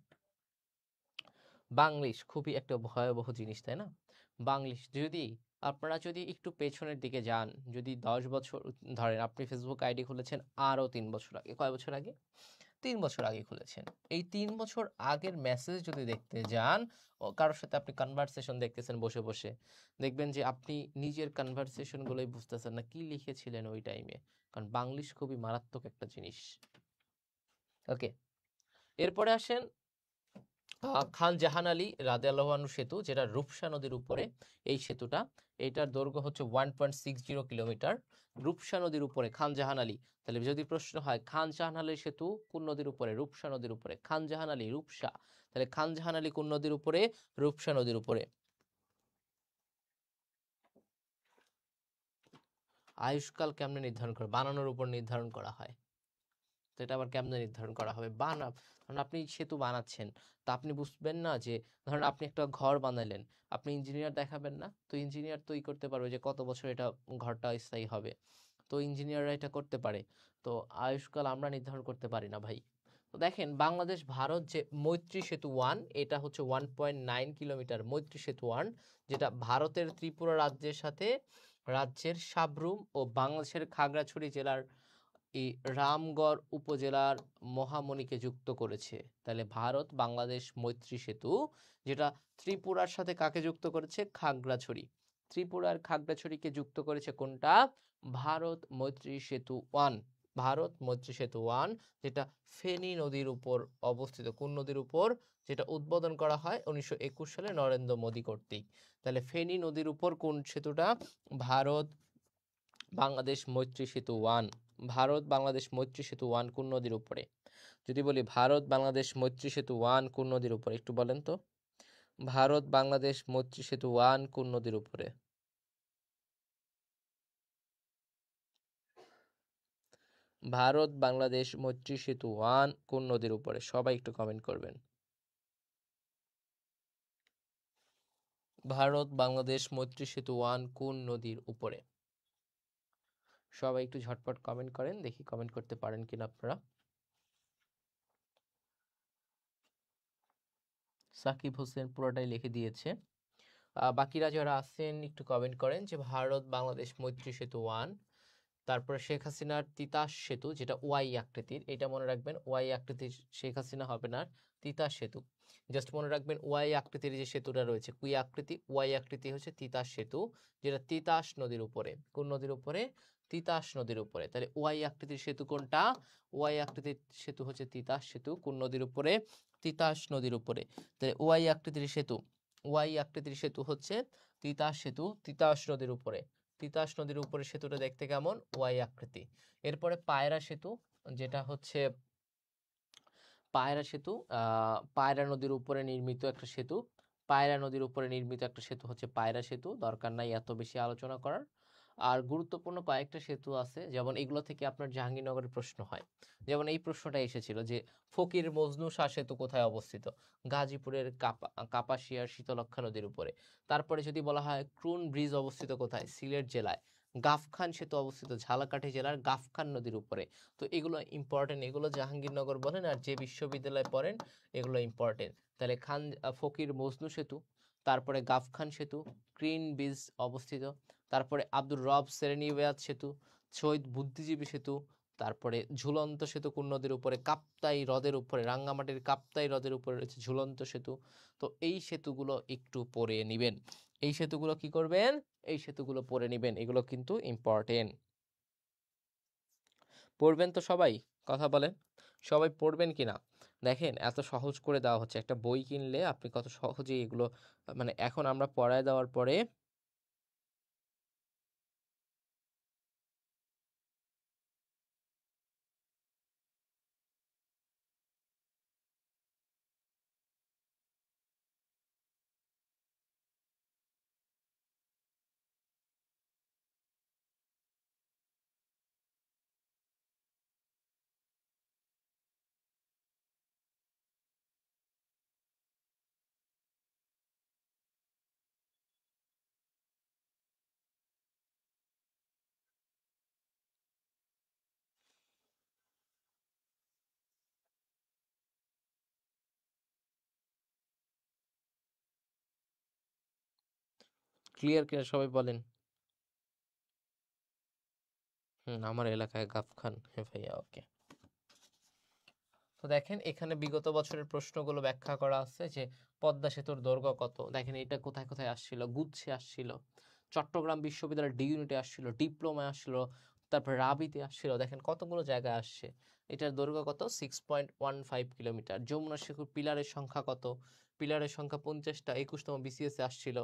বাংলিশ খুবই একটা ভয়াবহ জিনিস, তাই না? বাংলিশ যদি, আপনারা যদি একটু পেছনের দিকে যান, যদি 10 বছর ধরেন, আপনি ফেসবুক আইডি খুলেছেন আরো 3 বছর আগে, কয় বছর আগে? 3 বছর আগে খুলেছেন। এই 3 বছর আগের মেসেজ যদি দেখতে যান, ও কারোর সাথে আপনি কনভারসেশন দেখতেছেন বসে বসে, দেখবেন যে আপনি নিজের কনভারসেশন গুলোই বুঝতেছেন না কি লিখেছিলেন ওই টাইমে। কারণ বাংলিশ খুবই মারাত্মক একটা জিনিস। ওকে, এরপরে আসেন খান জাহান আলী রাদিয়াল্লাহু আনহু সেতু, যেটা রূপসা নদীর উপরে। এই সেতুটা, এটার দৈর্ঘ্য হচ্ছে 1.60 কিলোমিটার, রূপসা নদীর উপরে খান জাহান আলী। তাহলে যদি প্রশ্ন হয় খান জাহান আলী সেতু কোন নদীর উপরে? রূপসা নদীর উপরে। খান জাহান আলী, রূপসা, তাহলে খান জাহান আলী কোন নদীর উপরে? রূপসা নদীর উপরে। আয়ুষ্কাল কেমনে নির্ধারণ করে? বানানোর উপর নির্ধারণ করা হয়। তো এটা আবার কেমনে নির্ধারণ করা হবে? কারণ আপনি সেতু বানাচ্ছেন, তা আপনি বুঝবেন না যে, ধরেন আপনি একটা ঘর বানাইলেন, আপনি ইঞ্জিনিয়ার দেখাবেন না, তো ইঞ্জিনিয়ার তো করতে পারবে যে কত বছর এটা ঘরটা স্থায়ী হবে, তো ইঞ্জিনিয়াররা এটা করতে পারে। তো আয়ুষ্কাল আমরা নির্ধারণ করতে পারি না ভাই। তো দেখেন, বাংলাদেশ ভারত যে মৈত্রী সেতু 1, এটা হচ্ছে 1.9 কিলোমিটার, মৈত্রী সেতু 1, যেটা ভারতের ত্রিপুরা রাজ্যের সাথে রাজ্যের সাব্রুম ও বাংলাদেশের খাগড়াছড়ি জেলার এই রামগড় উপজেলার মহামণিকে যুক্ত করেছে। তাহলে ভারত বাংলাদেশ মৈত্রী সেতু, যেটা ত্রিপুরার সাথে কাকে যুক্ত করেছে? খাগড়াছড়ি। ত্রিপুরার খাগড়াছড়িকে যুক্ত করেছে কোনটা? ভারত মৈত্রী সেতু 1। ভারত মৈত্রী সেতু 1, যেটা ফেনী নদীর উপর অবস্থিত। কোন নদীর উপর? যেটা উদ্বোধন করা হয় 1921 সালে নরেন্দ্র মোদী কর্তৃক। তাহলে ফেনী নদীর উপর কোন সেতুটা? ভারত বাংলাদেশ মৈত্রী সেতু 1। ভারত বাংলাদেশ মৈত্রী সেতু 1 কোন নদীর উপরে? যদি বলি ভারত বাংলাদেশ মৈত্রী সেতু 1 কোন নদীর উপরে, একটু বলেন তো। ভারত বাংলাদেশ মৈত্রী সেতু 1 কোন নদীর উপরে? ভারত বাংলাদেশ মৈত্রী সেতু 1 কোন নদীর উপরে? সবাই একটু কমেন্ট করবেন। ভারত বাংলাদেশ মৈত্রী সেতু 1 কোন নদীর উপরে? সবাই একটু ঝটপট কমেন্ট করেন, দেখি কমেন্ট করতে পারেন কিনা আপনারা। সাকিব হোসেন পুরোটাই লিখে দিয়েছে। বাকিরা যারা আছেন একটু কমেন্ট করেন যে ভারত বাংলাদেশ মৈত্রী সেতু 1 তারপরে শেখ হাসিনার তিতাস সেতু, যেটা ওয়াই আকৃতির, এটা মনে রাখবেন, ওয়াই আকৃতির শেখ হাসিনা হবে না, তিতাস সেতু। জাস্ট মনে রাখবেন ওয়াই আকৃতির যে সেতুটা রয়েছে, কুই আকৃতি, ওয়াই আকৃতি হচ্ছে তিতাস সেতু, যেটা তিতাস নদীর উপরে। কোন নদীর উপরে? তিতাস নদীর উপরে। তাহলে ওয়াই আকৃতির সেতু কোনটা? ওয়াই আকৃতির সেতু হচ্ছে তিতাস সেতু। কোন নদীর উপরে? তিতাস নদীর উপরে। তাহলে ওয়াই আকৃতির সেতু, ওয়াই আকৃতির সেতু হচ্ছে তিতাস সেতু, তিতাস নদীর উপরে। তিতাস নদীর উপরে সেতুটা দেখতে কেমন? ওয়াই আকৃতি। এরপরে পায়রা সেতু, যেটা হচ্ছে পায়রা সেতু, পায়রা নদীর উপরে নির্মিত একটা সেতু। পায়রা নদীর উপরে নির্মিত একটা সেতু হচ্ছে পায়রা সেতু, দরকার নাই এত বেশি আলোচনা করার। আর গুরুত্বপূর্ণ কয়েকটা সেতু আছে, যেমন এগুলো থেকে আপনার জাহাঙ্গীরনগরের প্রশ্ন হয়। যেমন এই প্রশ্নটা এসেছিল যে ফকির মজনু শাহ সেতু কোথায় অবস্থিত? গাজীপুরের কাপাসিয়ার শীতলক্ষ্যা নদীর উপরে। তারপরে যদি বলা হয় ক্রুন ব্রিজ অবস্থিত কোথায়? সিলেট জেলায়। গাফখান সেতু অবস্থিত ঝালকাঠি জেলার গাফখান নদীর উপরে। তো এগুলো ইম্পর্টেন্ট, এগুলো জাহাঙ্গীরনগর বলেন আর যে বিশ্ববিদ্যালয়ে পড়েন, এগুলো ইম্পর্টেন্ট। তাহলে ফকির মজনু সেতু, তারপরে গাফখান সেতু, গ্রিন ব্রিজ অবস্থিত, তারপরে আব্দুর রব সেরেনিওয়াত সেতু, শহীদ বুদ্ধিজীবী সেতু, তারপরে ঝুলন্ত সেতু কোন নদীর উপরে? কাপ্তাই হ্রদের উপরে, রাঙ্গামাটির কাপ্তাই হ্রদের উপরে রয়েছে ঝুলন্ত সেতু। তো এই সেতুগুলো একটু পড়ে নিবেন। এই সেতুগুলো কি করবেন? এই সেতুগুলো পড়ে নিবেন, এগুলো কিন্তু ইম্পর্টেন্ট। পড়বেন তো সবাই? কথা বলেন, সবাই পড়বেন কিনা? দেখেন এত সহজ করে দেওয়া হচ্ছে, একটা বই কিনলে আপনি কত সহজেই এগুলো, মানে এখন আমরা পড়ায় দেওয়ার পরে। ক্লিয়ার কিনা সবাই বলেন। আমার এলাকায় গাফখান, হ্যাঁ ভাইয়া, ওকে। তো দেখেন এখানে বিগত বছরের প্রশ্নগুলো ব্যাখ্যা করা আছে যে পদ্মা সেতুর দৈর্ঘ্য কত। দেখেন এটা কোথায় কোথায় আসছিল, গুচ্ছে আসছিল, চট্টগ্রাম বিশ্ববিদ্যালয়ের ডি ইউনিটে আসছিল, ডিপ্লোমায় আসছিল, তারপর রাবিতে আসছিল। দেখেন কতগুলো জায়গায় আসছে। এটার দৈর্ঘ্য কত? 6.15 কিলোমিটার। যমুনা সেতুর পিলারের সংখ্যা কত? পিলারের সংখ্যা 50টা, 21তম বিসিএস এ আসছিল।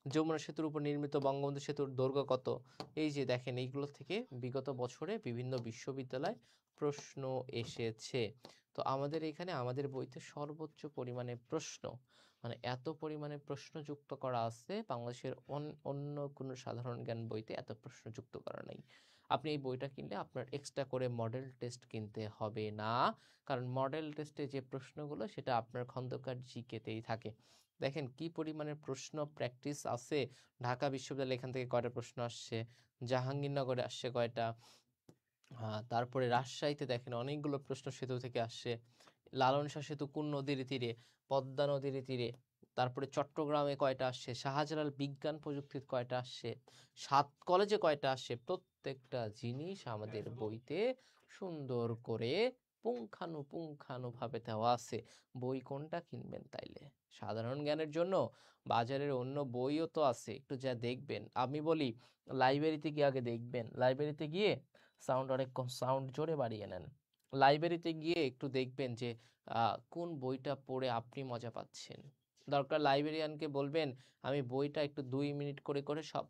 যমুনা সেতুর উপর নির্মিত বঙ্গবন্ধু সেতুর দৈর্ঘ্য কত? এই যে দেখেন এইগুলো থেকে বিগত বছরে বিভিন্ন বিশ্ববিদ্যালয় প্রশ্ন এসেছে। তো আমাদের এখানে আমাদের বইতে সর্বোচ্চ পরিমাণে প্রশ্ন, মানে এত পরিমাণে প্রশ্ন যুক্ত করা আছে, বাংলাদেশের অন্য কোনো সাধারণ জ্ঞান বইতে এত প্রশ্ন যুক্ত করা নাই। আপনি এই বইটা কিনলে আপনার এক্সট্রা করে মডেল টেস্ট কিনতে হবে না, কারণ মডেল টেস্টে যে প্রশ্নগুলো সেটা আপনার খন্দকার জিকেতেই থাকে। দেখেন কি পরিমাণে প্রশ্ন প্র্যাকটিস আছে। ঢাকা বিশ্ববিদ্যালয় এখান থেকে কয়টা প্রশ্ন আসছে, জাহাঙ্গীরনগরে আসছে কয়টা, তারপরে রাজশাহীতে দেখেন অনেকগুলো প্রশ্ন সেতু থেকে আসছে। লালন শাহ সেতু কোন নদীর তীরে? পদ্মা নদীর তীরে। তারপরে চট্টগ্রামে কয়টা আসছে, শাহজালাল বিজ্ঞান প্রযুক্তির কয়টা আসছে, সাত কলেজে কয়টা আসছে, প্রত্যেকটা জিনিস আমাদের বইতে সুন্দর করে পুঙ্খানুপুঙ্খানুভাবে দেওয়া আছে। বই কোনটা কিনবেন তাইলে? সাধারণ জ্ঞানের জন্য বাজারের অন্য বইও তো আছে, একটু যা দেখবেন। আমি বলি লাইব্রেরিতে গিয়ে আগে দেখবেন, লাইব্রেরিতে গিয়ে সাউন্ড অনেক কম, সাউন্ড জোরে বাড়িয়ে নেন। লাইব্রেরিতে গিয়ে একটু দেখবেন যে কোন বইটা পড়ে আপনি মজা পাচ্ছেন। দরকার লাইব্রেরিয়ানকে বলবেন আমি বইটা একটু 2 মিনিট করে করে সব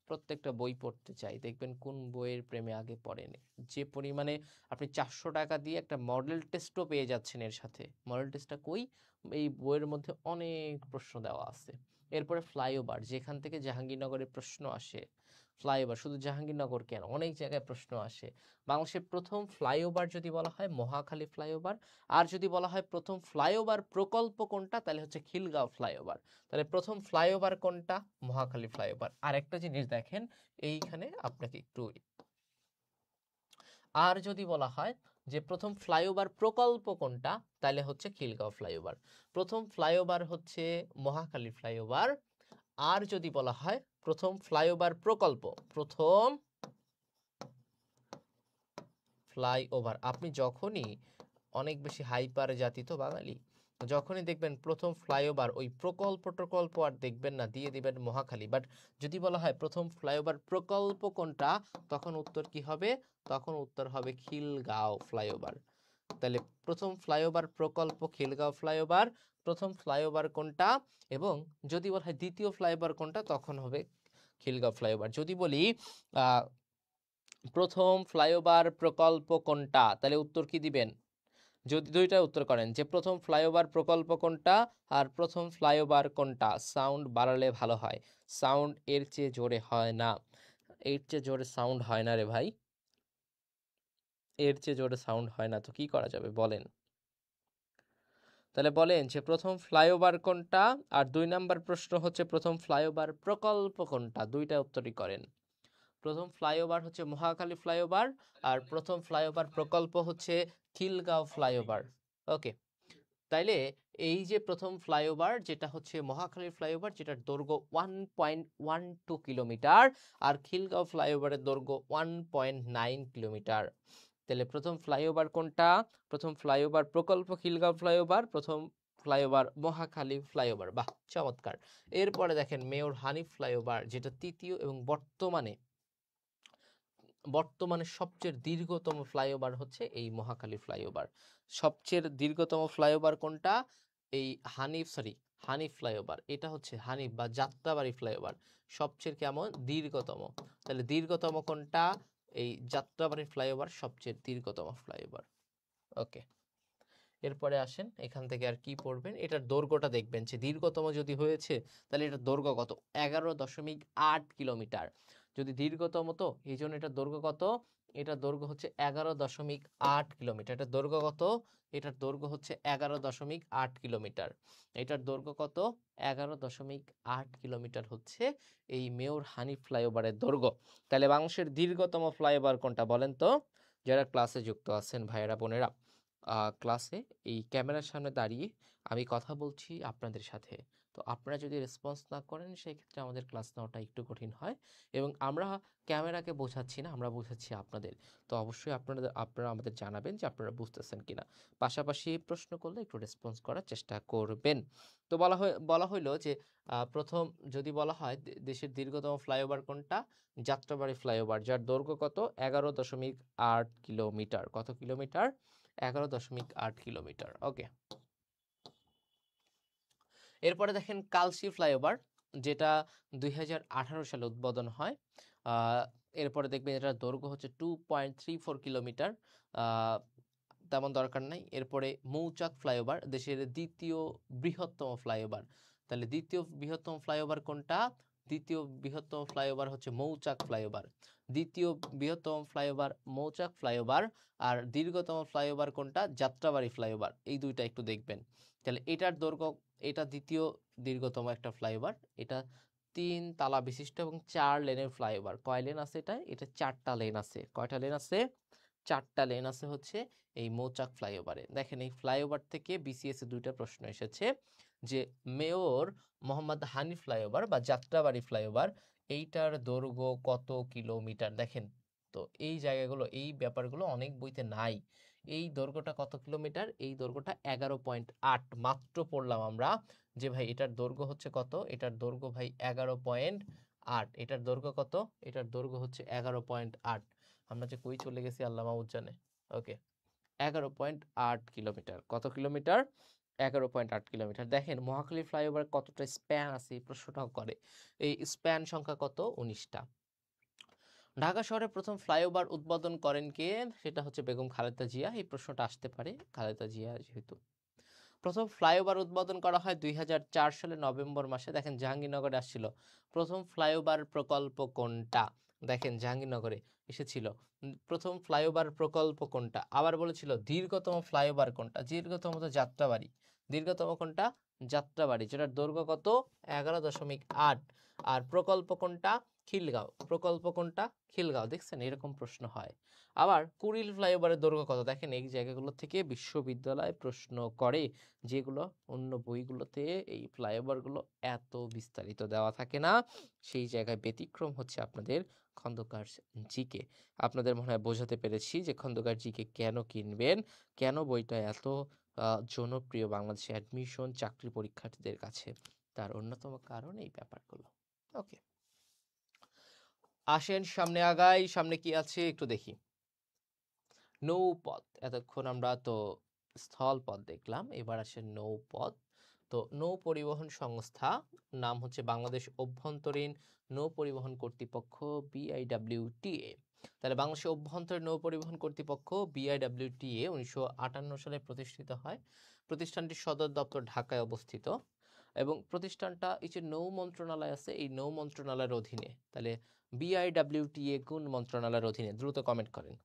প্রত্যেকটা বই পড়তে চাই, দেখবেন কোন বইয়ের প্রেমে আগে পড়েন। যে পরিমাণে আপনি 400 টাকা দিয়ে একটা মডেল টেস্টও পেয়ে যাচ্ছেন এর সাথে, মডেল টেস্টটা কই? এই বইয়ের মধ্যে অনেক প্রশ্ন দেওয়া আছে। এরপরে ফ্লাইওভার, যেখান থেকে জাহাঙ্গীরনগরের প্রশ্ন আসে। ফ্লাইওভার শুধু জাহাঙ্গীরনগর কেন, অনেক জায়গায় প্রশ্ন আসে। বাংলাদেশের প্রথম ফ্লাইওভার যদি বলা হয় মহাখালী ফ্লাইওভার, আর যদি বলা হয় প্রথম ফ্লাইওভার প্রকল্প কোনটা, তাহলে হচ্ছে খিলগাঁও ফ্লাইওভার। তাহলে প্রথম ফ্লাইওভার কোনটা? মহাখালী ফ্লাইওভার। আর একটা জিনিস দেখেন এইখানে আপনাকে একটু, আর যদি বলা হয় যে প্রথম ফ্লাইওভার প্রকল্প কোনটা, তাহলে হচ্ছে খিলগাঁও ফ্লাইওভার। প্রথম ফ্লাইওভার হচ্ছে মহাখালী ফ্লাইওভার। আর যদি বলা হয় প্রথম ফ্লাইওভার প্রকল্প, প্রথম ফ্লাইওভার, আপনি যখনই অনেক বেশি হাইপার জাতি তো বাঙালি, যখনই দেখবেন প্রথম ফ্লাইওভার ওই প্রকল্প আর দেখবেন না, দিয়ে দিবেন মহাখালী। বাট যদি বলা হয় প্রথম ফ্লাইওভার প্রকল্প কোনটা, তখন উত্তর কি হবে? তখন উত্তর হবে খিলগাঁও ফ্লাইওভার। তাহলে প্রথম ফ্লাইওভার প্রকল্প খিলগাঁও ফ্লাইওভার, প্রথম ফ্লাইওভার কোনটা, এবং যদি বলা হয় দ্বিতীয় ফ্লাইওভার কোনটা, তখন হবে খিলগাঁও ফ্লাইওভার। যদি বলি প্রথম ফ্লাইওভার প্রকল্প কোনটা, তাহলে উত্তর কি দিবেন? যদি দুইটা উত্তর করেন যে প্রথম ফ্লাইওভার প্রকল্প কোনটা আর প্রথম ফ্লাইওভার কোনটা, সাউন্ড বাড়ালে ভালো হয়। সাউন্ড এর চেয়ে জোরে হয় না, এর চেয়ে জোরে সাউন্ড হয় না রে ভাই, এর চেয়ে জোরে সাউন্ড হয় না। তো কি করা যাবে বলেন? তাহলে বলেন যে প্রথম ফ্লাইওভার কোনটা, আর 2 নম্বর প্রশ্ন হচ্ছে প্রথম ফ্লাইওভার প্রকল্প কোনটা। দুইটা উত্তরই করেন। প্রথম ফ্লাইওভার হচ্ছে মহাখালী ফ্লাইওভার, আর প্রথম ফ্লাইওভার প্রকল্প হচ্ছে খিলগাঁও ফ্লাইওভার। ওকে, তাইলে এই যে প্রথম ফ্লাইওভার যেটা হচ্ছে মহাখালী ফ্লাইওভার, যেটার দৈর্ঘ্য 1.12 কিলোমিটার, আর খিলগাঁও ফ্লাইওভারের দৈর্ঘ্য 1.9 কিলোমিটার। তাহলে প্রথম ফ্লাইওভার কোনটা? প্রথম ফ্লাইওভার প্রকল্প খিলগাঁও ফ্লাইওভার, প্রথম ফ্লাইওভার মহাখালী ফ্লাইওভার। বাহ, চমৎকার। এরপরে দেখেন মেয়র হানিফ ফ্লাইওভার, যেটা তৃতীয় এবং বর্তমানে সবচেয়ে দীর্ঘতম ফ্লাইওভার হচ্ছে এই মহাখালী ফ্লাইওভার। সবচেয়ে দীর্ঘতম ফ্লাইওভার কোনটা? এই হানিফ ফ্লাইওভার। এটা হচ্ছে হানিফ বা যাত্রাবাড়ি ফ্লাইওভার, সবচেয়ে কেমন দীর্ঘতম। তাহলে দীর্ঘতম কোনটা? এই যাত্রাবাড়ি ফ্লাইওভার সবচেয়ে দীর্ঘতম ফ্লাইওভার। ওকে, এরপরে আসেন এখান থেকে আর কি পড়বেন, এটার দৈর্ঘ্যটা দেখবেন যে দীর্ঘতম যদি হয়েছে তাহলে এটার দৈর্ঘ্য কত? 11.8 কিলোমিটার। যদি দীর্ঘতম, তো এই জন্য এটার দৈর্ঘ্য কত? এটার দৈর্ঘ্য হচ্ছে 11.8 কিলোমিটার। এটার দৈর্ঘ্য কত? এটার দৈর্ঘ্য হচ্ছে 11.8 কিলোমিটার। এটার দৈর্ঘ্য কত? 11.8 কিলোমিটার হচ্ছে এই মেয়র হানিফ ফ্লাইওভারের দৈর্ঘ্য। তাহলে বাংলাদেশের দীর্ঘতম ফ্লাইওভার কোনটা বলেন তো? যারা ক্লাসে যুক্ত আছেন ভাইয়েরা বোনেরা, ক্লাসে এই ক্যামেরার সামনে দাঁড়িয়ে আমি কথা বলছি আপনাদের সাথে। তো আপনারা যদি রেসপন্স না করেন, সেই ক্ষেত্রে আমাদের ক্লাস নেওয়াটা একটু কঠিন হয়, এবং আমরা ক্যামেরাকে বোঝাচ্ছি না, আমরা বোঝাচ্ছি আপনাদের। তো অবশ্যই আপনারা আমাদের জানাবেন যে আপনারা বুঝতেছেন কিনা। পাশাপাশি প্রশ্ন করলে একটু রেসপন্স করার চেষ্টা করবেন। তো বলা হইলো যে প্রথম যদি বলা হয় দেশের দীর্ঘতম ফ্লাইওভার কোনটা? যাত্রাবাড়ি ফ্লাইওভার, যার দৈর্ঘ্য কত? 11.8 কিলোমিটার। কত কিলোমিটার? 11.8 কিলোমিটার। ওকে, এরপরে দেখেন কালশি ফ্লাইওভার, যেটা 2018 সালে উদ্বোধন হয়। এরপরে দেখবেন এটার দৈর্ঘ্য হচ্ছে 2.34 কিলোমিটার। তেমন দরকার নাই। এরপরে মৌচাক ফ্লাইওভার, দেশের দ্বিতীয় বৃহত্তম ফ্লাইওভার। তাহলে দ্বিতীয় বৃহত্তম ফ্লাইওভার কোনটা? দ্বিতীয় বৃহত্তম ফ্লাইওভার হচ্ছে মৌচাক ফ্লাইওভার। দ্বিতীয় বৃহত্তম ফ্লাইওভার মৌচাক ফ্লাইওভার। আর দীর্ঘতম ফ্লাইওভার কোনটা? যাত্রাবাড়ি ফ্লাইওভার। এই দুইটা একটু দেখবেন। তাহলে এটার দৈর্ঘ্য, এটা দ্বিতীয় দীর্ঘতম একটা ফ্লাইওভার। এটা 3 তালা বিশিষ্ট এবং 4 লেনের ফ্লাইওভার। কয় লেন আছে এটা? এটা 4টা লেন আছে। কয়টা লেন আছে? 4টা লেন আছে হচ্ছে এই মৌচাক ফ্লাইওভারে। দেখেন এই ফ্লাইওভার থেকে বিসিএস এ 2টা প্রশ্ন এসেছে, যে মেয়র মোহাম্মদ হানিফ ফ্লাইওভার বা যাত্রাবাড়ি ফ্লাইওভার, এইটার দৈর্ঘ্য কত কিলোমিটার? দেখেন, তো এই জায়গাগুলো, এই ব্যাপারগুলো অনেক বইতে নাই। এই দৈর্ঘ্যটা কত কিলোমিটার? এই দৈর্ঘ্যটা 11.8 মাত্র পড়লাম আমরা, যে ভাই এটার দৈর্ঘ্য হচ্ছে কত? এটার দৈর্ঘ্য ভাই 11.8। এটার দৈর্ঘ্য কত? এটার দৈর্ঘ্য হচ্ছে 11.8। আমরা যে কই চলে গেছি আল্লাহ মাহমুদ জানে। ওকে, 11.8 কিলোমিটার। কত কিলোমিটার? 11.8 কিলোমিটার। দেখেন মহাখালী ফ্লাইওভার কতটা স্প্যান আছে, এই প্রশ্নটাও করে। এই স্প্যান সংখ্যা কত? 19টা। ঢাকা শহরে প্রথম ফ্লাইওভার উদ্বোধন করেন কে? সেটা হচ্ছে বেগম খালেদা জিয়া। এই প্রশ্নটা আসতে পারে, খালেদা জিয়া যেহেতু। প্রথম ফ্লাইওভার উদ্বোধন করা হয় 2004 সালের নভেম্বর মাসে। দেখেন জাহাঙ্গীরনগরে আসছিল। প্রথম ফ্লাইওভার প্রকল্প কোনটা? দেখেন জাহাঙ্গীরনগরে এসেছিল। প্রথম ফ্লাইওভার প্রকল্প কোনটা? আবার বলেছিল দীর্ঘতম ফ্লাইওভার কোনটা? দীর্ঘতম তো যাত্রাবাড়ি। দীর্ঘতম কোনটা? যাত্রাবাড়ি, যেটার দৈর্ঘ্য কত? 11.8। আর প্রকল্প কোনটা? খিলগাঁও। প্রকল্প কোনটা? খিলগাঁও। দেখছেন এরকম প্রশ্ন হয়। আবার কুড়িল ফ্লাইওভারের দৈর্ঘ্য কত? দেখেন এই জায়গাগুলো থেকে বিশ্ববিদ্যালয় প্রশ্ন করে, যেগুলো অন্য বইগুলোতে এই ফ্লাইওভারগুলো এত বিস্তারিত দেওয়া থাকে না। সেই জায়গায় ব্যতিক্রম হচ্ছে আপনাদের খন্দকার জিকে। আপনাদের মনে হয় বোঝাতে পেরেছি যে খন্দকার জিকে কেন কিনবেন, কেন বইটা এত জনপ্রিয় বাংলাদেশে অ্যাডমিশন চাকরি পরীক্ষার্থীদের কাছে। তার অন্যতম কারণ এই ব্যাপারগুলো। ওকে, আসেন সামনে আগাই। সামনে কি আছে একটু দেখি। নৌপথ, এতক্ষণ আমরা তো স্থলপথ দেখলাম, এবার আসে নৌপথ। তো নৌ পরিবহন সংস্থা নাম হচ্ছে বাংলাদেশ অভ্যন্তরীণ নৌ পরিবহন কর্তৃপক্ষ, বিআইডব্লিউটিএ। তাহলে বাংলাদেশের অভ্যন্তরীণ নৌ পরিবহন কর্তৃপক্ষ বিআইডব্লিউটিএ 1958 সালে প্রতিষ্ঠিত হয়। প্রতিষ্ঠানটির সদর দপ্তর ঢাকায় অবস্থিত এবং প্রতিষ্ঠানটা এই যে নৌ মন্ত্রণালয় আছে, এই নৌ মন্ত্রণালয়ের অধীনে। তাহলে বিআইডব্লিউটিএ কোন মন্ত্রণালয়ের অধীনে? দ্রুত কমেন্ট করেন।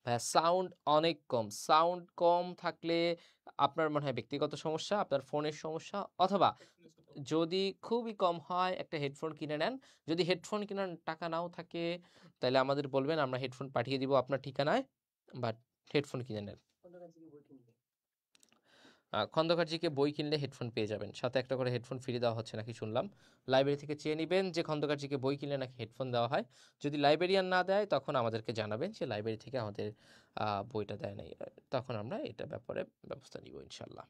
ভাইয়া সাউন্ড অনেক কম। সাউন্ড কম থাকলে আপনার মনে হয় ব্যক্তিগত সমস্যা, আপনার ফোনের সমস্যা, অথবা যদি খুবই কম হয় একটা হেডফোন কিনে নেন। যদি হেডফোন কেনার টাকা নাও থাকে তাহলে আমাদের বলবেন, আমরা হেডফোন পাঠিয়ে দিব আপনার ঠিকানায়, বাট হেডফোন কিনে নেন। খন্দকার জিকে বই কিনলে হেডফোন পেয়ে যাবেন, সাথে একটা করে হেডফোন ফ্রি দেওয়া হচ্ছে নাকি শুনলাম। লাইব্রেরি থেকে চেয়ে নেবেন যে খন্দকার জিকে বই কিনলে নাকি হেডফোন দেওয়া হয়। যদি লাইব্রেরিয়ান না দেয় তখন আমাদেরকে জানাবেন যে লাইব্রেরি থেকে আমাদের বইটা দেয় নাই, তখন আমরা এটা ব্যাপারে ব্যবস্থা নিব ইনশাল্লাহ।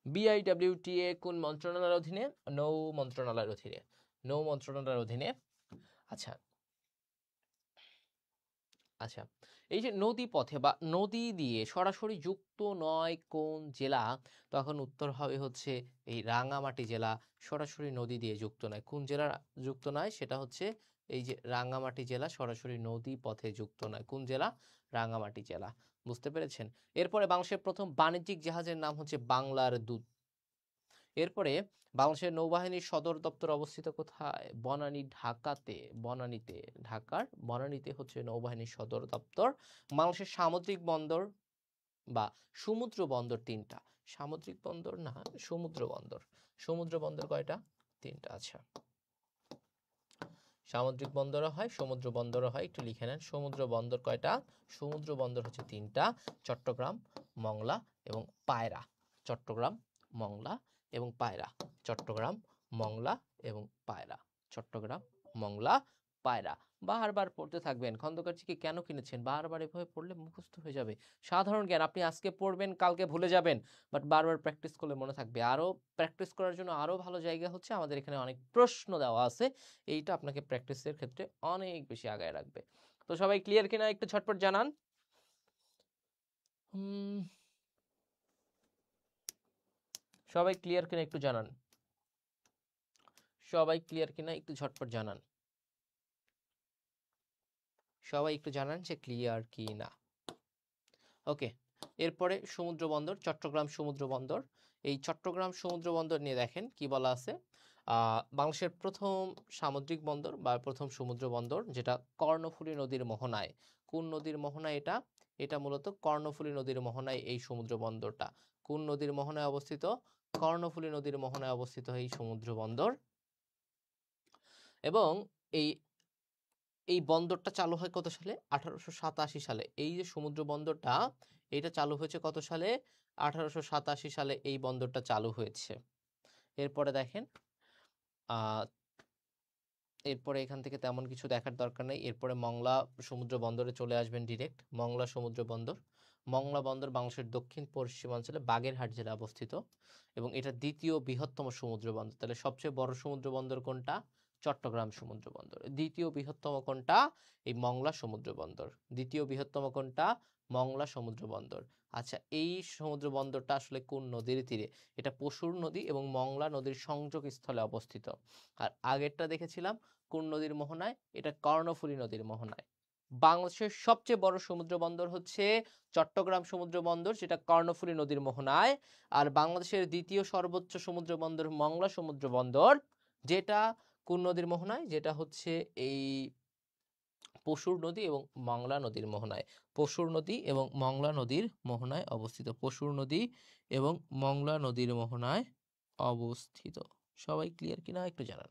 বিআইডব্লিউটিএ কোন মন্ত্রণালয়ের অধীনে? নৌ মন্ত্রণালয়ের অধীনে। নৌ মন্ত্রণালয়ের অধীনে। আচ্ছা আচ্ছা, এই যে নদী পথে বা নদী দিয়ে সরাসরি যুক্ত নয় কোন জেলা? তখন উত্তর হবে হচ্ছে এই রাঙ্গামাটি জেলা সরাসরি নদী দিয়ে যুক্ত নয়। কোন জেলা যুক্ত নয়? সেটা হচ্ছে এই যে রাঙ্গামাটি জেলা সরাসরি নদী পথে যুক্ত নয়। কোন জেলা? রাঙ্গামাটি জেলা। বুঝতে পেরেছেন? এরপরে বাংলাদেশের প্রথম বাণিজ্যিক জাহাজের নাম হচ্ছে বাংলার দূত। এরপরে বাংলাদেশের নৌবাহিনীর সদর দপ্তর অবস্থিত কোথায়? বনানী, ঢাকাতে। বনানীতে, ঢাকার বনানীতে হচ্ছে নৌবাহিনীর সদর দপ্তর। বাংলাদেশের সামুদ্রিক বন্দর বা সমুদ্র বন্দর তিনটা। সামুদ্রিক বন্দর না, সমুদ্র বন্দর। সমুদ্র বন্দর কয়টা? তিনটা। আচ্ছা, সামুদ্রিক বন্দরও হয়, সমুদ্র বন্দরও হয়, একটু লিখে নেন। সমুদ্র বন্দর কয়টা? সমুদ্র বন্দর হচ্ছে তিনটা, চট্টগ্রাম, মংলা এবং পায়রা। চট্টগ্রাম, মংলা এবং পায়রা। চট্টগ্রাম, মংলা এবং পায়রা। চট্টগ্রাম, মংলা, পায়রা। বারবার পড়তে থাকবেন। খন্দকারজিকে কেন কিনেছেন? বারবার এভাবে পড়লে মুখস্থ হয়ে যাবে। সাধারণ জ্ঞান আপনি আজকে পড়বেন, কালকে ভুলে যাবেন, বাট বারবার প্র্যাকটিস করলে মনে থাকবে। আরও প্র্যাকটিস করার জন্য আরও ভালো জায়গা হচ্ছে আমাদের এখানে অনেক প্রশ্ন দেওয়া আছে, এইটা আপনাকে প্র্যাকটিসের ক্ষেত্রে অনেক বেশি আগায় রাখবে। তো সবাই ক্লিয়ার কিনা একটু ঝটপট জানান। সবাই ক্লিয়ার কিনা একটু জানান। সবাই ক্লিয়ার কিনা একটু ঝটপট জানান। সবাই একটু জানান যে ক্লিয়ার কি না। ওকে, এরপরে সমুদ্র বন্দর, চট্টগ্রাম সমুদ্র বন্দর। এই চট্টগ্রাম সমুদ্র বন্দর নিয়ে দেখেন কি বলা আছে। বাংলাদেশের প্রথম সামুদ্রিক বন্দর বা প্রথম সমুদ্র বন্দর, যেটা কর্ণফুলী নদীর মোহনায়। কোন নদীর মোহনায় এটা? এটা মূলত কর্ণফুলী নদীর মোহনায় এই সমুদ্র বন্দরটা। কোন নদীর মোহনায় অবস্থিত? কর্ণফুলী নদীর মোহনায় অবস্থিত এই সমুদ্র বন্দর। এবং এই এই বন্দরটা চালু হয় কত সালে? 1887 সালে। এই যে সমুদ্র বন্দরটা, এটা চালু হয়েছে কত সালে? 1887 সালে এই বন্দরটা চালু হয়েছে। এরপরে দেখেন, এরপরে এখান থেকে তেমন কিছু দেখার দরকার নেই। এরপরে মংলা সমুদ্র বন্দরে চলে আসবেন ডিরেক্ট। মংলা সমুদ্র বন্দর। মংলা বন্দর বাংলাদেশের দক্ষিণ পশ্চিমাঞ্চলে বাগেরহাট জেলায় অবস্থিত এবং এটা দ্বিতীয় বৃহত্তম সমুদ্র বন্দর। তাহলে সবচেয়ে বড় সমুদ্র বন্দর কোনটা? চট্টগ্রাম সমুদ্র বন্দর। দ্বিতীয় বৃহত্তম কোনটা? এই মংলা সমুদ্র বন্দর। দ্বিতীয় বৃহত্তম কোনটা? মংলা সমুদ্র বন্দর। আচ্ছা, এই সমুদ্র বন্দরটা আসলে কোন নদীর তীরে? এটা পশুর নদী এবং মংলা নদীর সংযোগ স্থলে অবস্থিত। আর আগেরটা দেখেছিলাম কোন নদীর মোহনায়? এটা কর্ণফুলী নদীর মোহনায়। বাংলাদেশের সবচেয়ে বড় সমুদ্র বন্দর হচ্ছে চট্টগ্রাম সমুদ্র বন্দর, যেটা কর্ণফুলী নদীর মোহনায়। আর বাংলাদেশের দ্বিতীয় সর্বোচ্চ সমুদ্র বন্দর মংলা সমুদ্র বন্দর, যেটা কোন নদীর মোহনায়? যেটা হচ্ছে এই পশুর নদী এবং মংলা নদীর মোহনায়। পশুর নদী এবং মংলা নদীর মোহনায় অবস্থিত। পশুর নদী এবং মংলা নদীর মোহনায় অবস্থিত। সবাই ক্লিয়ার কিনা একটু জানান।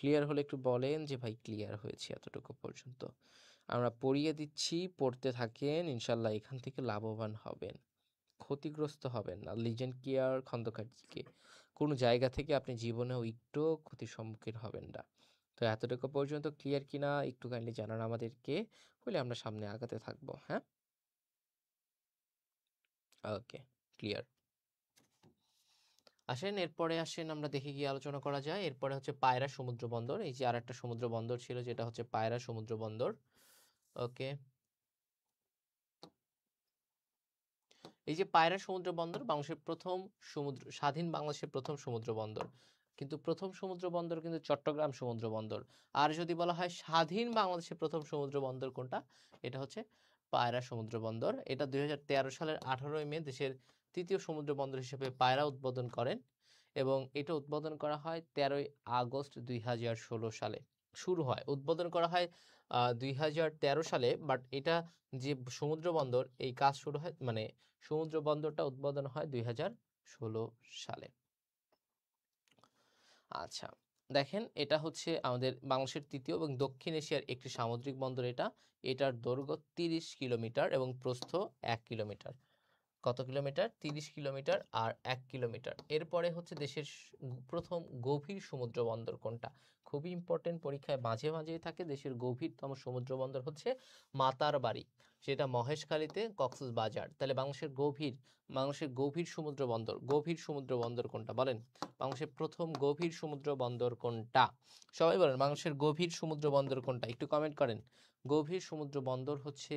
ক্লিয়ার হলে একটু বলেন যে ভাই ক্লিয়ার হয়েছে এতটুকু পর্যন্ত। আমরা পড়িয়ে দিচ্ছি, পড়তে থাকেন, ইনশাল্লাহ এখান থেকে লাভবান হবেন, ক্ষতিগ্রস্ত হবেন না। লিজেন্ড কেয়ার খন্দকারকে কোনো জায়গা থেকে আপনি জীবনেও একটু ক্ষতির সম্মুখীন হবেন না। তো এতটুকু পর্যন্ত ক্লিয়ার কিনা একটু কাইন্ডলি জানান আমাদেরকে, হলে আমরা সামনে আগাতে থাকবো। হ্যাঁ, ওকে, ক্লিয়ার। আসেন এরপরে আসেন আমরা দেখে গিয়ে আলোচনা করা যায়। এরপরে হচ্ছে পায়রা সমুদ্র বন্দর। এই যে আরেকটা সমুদ্র বন্দর ছিল যেটা হচ্ছে পায়রা সমুদ্র বন্দর। ওকে, এই যে পায়রা সমুদ্র বন্দর বাংলাদেশের প্রথম সমুদ্র, স্বাধীন বাংলাদেশের প্রথম সমুদ্র বন্দর। কিন্তু প্রথম সমুদ্র বন্দর কিন্তু চট্টগ্রাম সমুদ্র বন্দর। আর যদি বলা হয় স্বাধীন বাংলাদেশের প্রথম সমুদ্র বন্দর কোনটা, এটা হচ্ছে পায়রা সমুদ্র বন্দর। এটা 2013 সালের 18ই মে দেশের তৃতীয় সমুদ্র বন্দর হিসেবে পায়রা উদ্বোধন করেন এবং এটা উদ্বোধন করা হয় 13ই আগস্ট 2016 সালে। শুরু হয়, উদ্বোধন করা হয় 2013 সালে, বাট এটা যে সমুদ্র বন্দর এই কাজ শুরু হয়, মানে সমুদ্র বন্দরটা উদ্বোধন হয় 2016 সালে। আচ্ছা, দেখেন এটা হচ্ছে আমাদের বাংলাদেশের তৃতীয় এবং দক্ষিণ এশিয়ার একটি সামুদ্রিক বন্দর। এটার দৈর্ঘ্য 30 কিলোমিটার এবং প্রস্থ 1 কিলোমিটার। কত কিলোমিটার? 30 কিলোমিটার আর 1 কিলোমিটার। এরপরে হচ্ছে দেশের প্রথম গভীর সমুদ্র বন্দর কোনটা? খুবই ইম্পর্টেন্ট, পরীক্ষায় মাঝে মাঝেই থাকে। দেশের গভীরতম সমুদ্র বন্দর হচ্ছে মাতারবাড়ি, সেটা মহেশখালীতে, কক্সবাজার। তাহলে বাংলাদেশের গভীর সমুদ্র বন্দর, গভীর সমুদ্র বন্দর কোনটা বলেন? বাংলাদেশের প্রথম গভীর সমুদ্র বন্দর কোনটা? সবাই বলেন বাংলাদেশের গভীর সমুদ্র বন্দর কোনটা, একটু কমেন্ট করেন। গভীর সমুদ্র বন্দর হচ্ছে